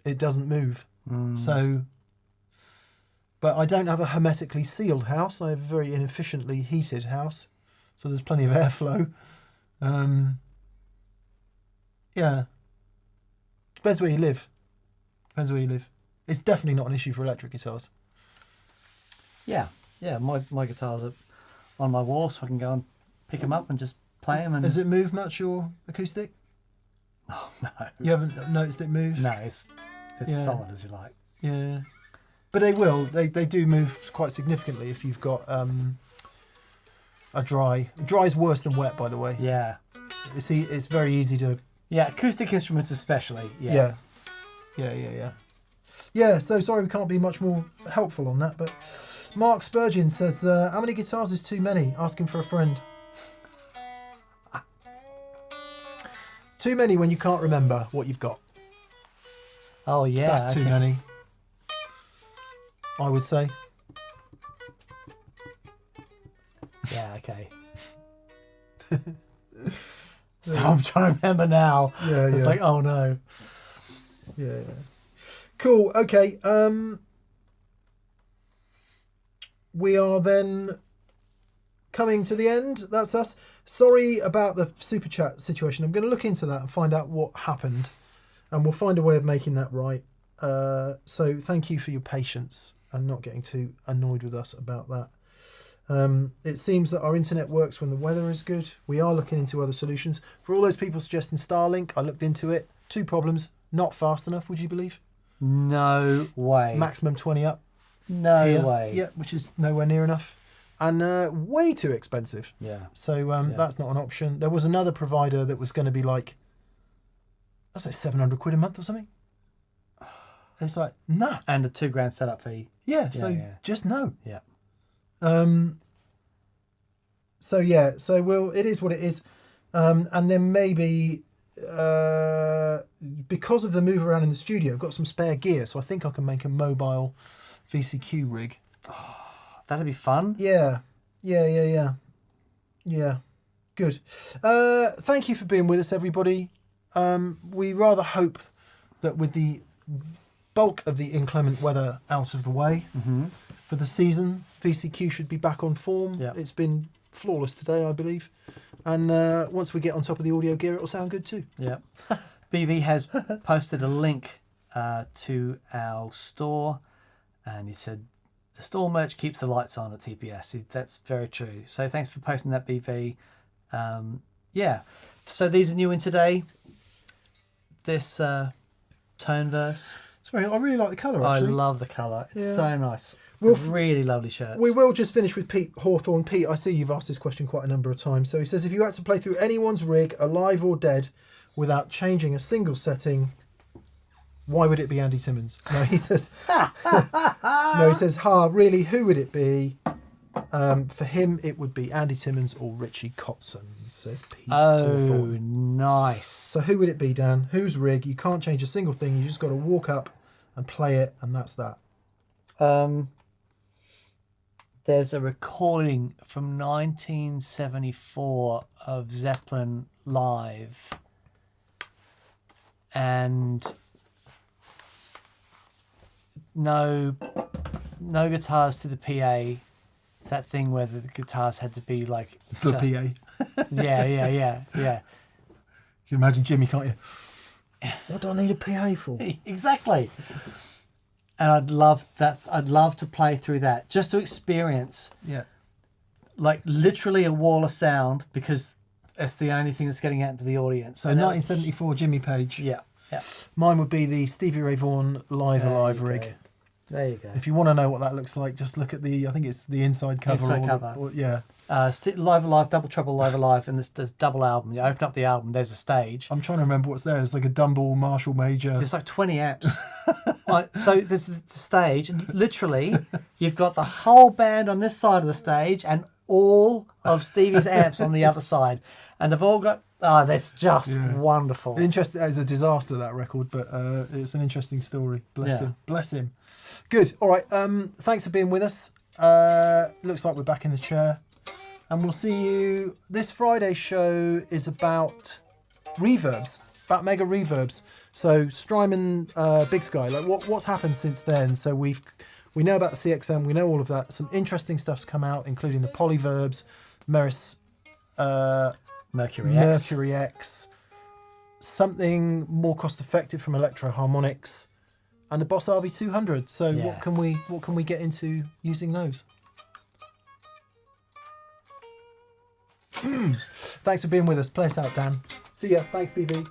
it doesn't move. So, but I don't have a hermetically sealed house. I have a very inefficiently heated house, so there's plenty of airflow. Yeah, depends where you live. It's definitely not an issue for electric guitars. Yeah. My guitars are on my wall, so I can go and pick them up and just play them. And Does it move much, your acoustic? oh no, You haven't noticed it move? no, it's Yeah. solid as you like. Yeah, but they will. They do move quite significantly if you've got a dry. Dry is worse than wet, by the way. Yeah, It's very easy to. yeah, acoustic instruments especially. Yeah. Yeah, so sorry we can't be much more helpful on that, but Mark Spurgeon says, how many guitars is too many? Asking for a friend. Too many when you can't remember what you've got. Oh, yeah. That's too many, I would say. Yeah, okay. So I'm trying to remember now. Yeah, It's like, oh no. Yeah. Cool. Okay. We are then coming to the end. That's us. Sorry about the super chat situation. I'm going to look into that and find out what happened, and we'll find a way of making that right. So thank you for your patience and not getting too annoyed with us about that. It seems that our internet works when the weather is good. We are looking into other solutions. For all those people suggesting Starlink, I looked into it. 2 problems. Not fast enough, would you believe? No way. Maximum 20 up. No here. way. Yeah, which is nowhere near enough. And way too expensive. Yeah. So that's not an option. There was another provider that was going to be like, let's say 700 quid a month or something. It's like, nah. And a $2,000 setup fee. Yeah, so just no. Yeah. So yeah, so it is what it is. And then maybe because of the move around in the studio, I've got some spare gear, so I think I can make a mobile VCQ rig. Oh, that'd be fun. Yeah. Good. Thank you for being with us, everybody. We rather hope that with the bulk of the inclement weather out of the way for the season, VCQ should be back on form. Yep. It's been flawless today, I believe. And once we get on top of the audio gear, it'll sound good too. Yeah. BV has posted a link to our store, and he said the store merch keeps the lights on at TPS. That's very true. So thanks for posting that, BV. Yeah. So these are new in today. This tone verse. Sorry, I really like the colour, I actually. love the colour. It's so nice. We'll really lovely shirts. We will just finish with Pete Hawthorne. Pete, I see you've asked this question quite a number of times. So he says, if you had to play through anyone's rig, alive or dead, without changing a single setting, why would it be Andy Timmons? No, he says, really, who would it be? For him, it would be Andy Timmons or Richie Kotzen, says Pete Hawthorne. Nice. So who would it be, Dan? Whose rig? You can't change a single thing. You just got to walk up and play it, and that's that. There's a recording from 1974 of Zeppelin live, and no guitars to the PA. That thing where the guitars had to be like the PA. Yeah. You can imagine Jimmy, can't you? What do I need a PA for? Exactly. And I'd love to play through that, just to experience, like literally a wall of sound, because it's the only thing that's getting out into the audience. So 1974 Jimmy Page. Yeah. Mine would be the Stevie Ray Vaughan Live Alive rig. There you go. If you want to know what that looks like, just look at I think it's the inside cover. Live Alive, Double Trouble Live Alive, and there's double album. You open up the album, there's a stage. I'm trying to remember what's there. It's like a Dumble Marshall Major. There's like 20 amps. So there's the stage, and literally you've got the whole band on this side of the stage and all of Stevie's amps on the other side, and they've all got. Oh, that's just wonderful. Interesting. It's a disaster, that record, but it's an interesting story. Bless him. Good. All right. Thanks for being with us. Looks like we're back in the chair. And we'll see you. This Friday's show is about reverbs, about mega reverbs. So Strymon, Big Sky, like what's happened since then? So we know about the CXM, we know all of that. Some interesting stuff's come out, including the Polyverbs, Meris, Mercury X, something more cost effective from Electro Harmonics, and the Boss RV200. So what can we get into using those? Thanks for being with us. Play us out, Dan. See ya. Thanks, BB.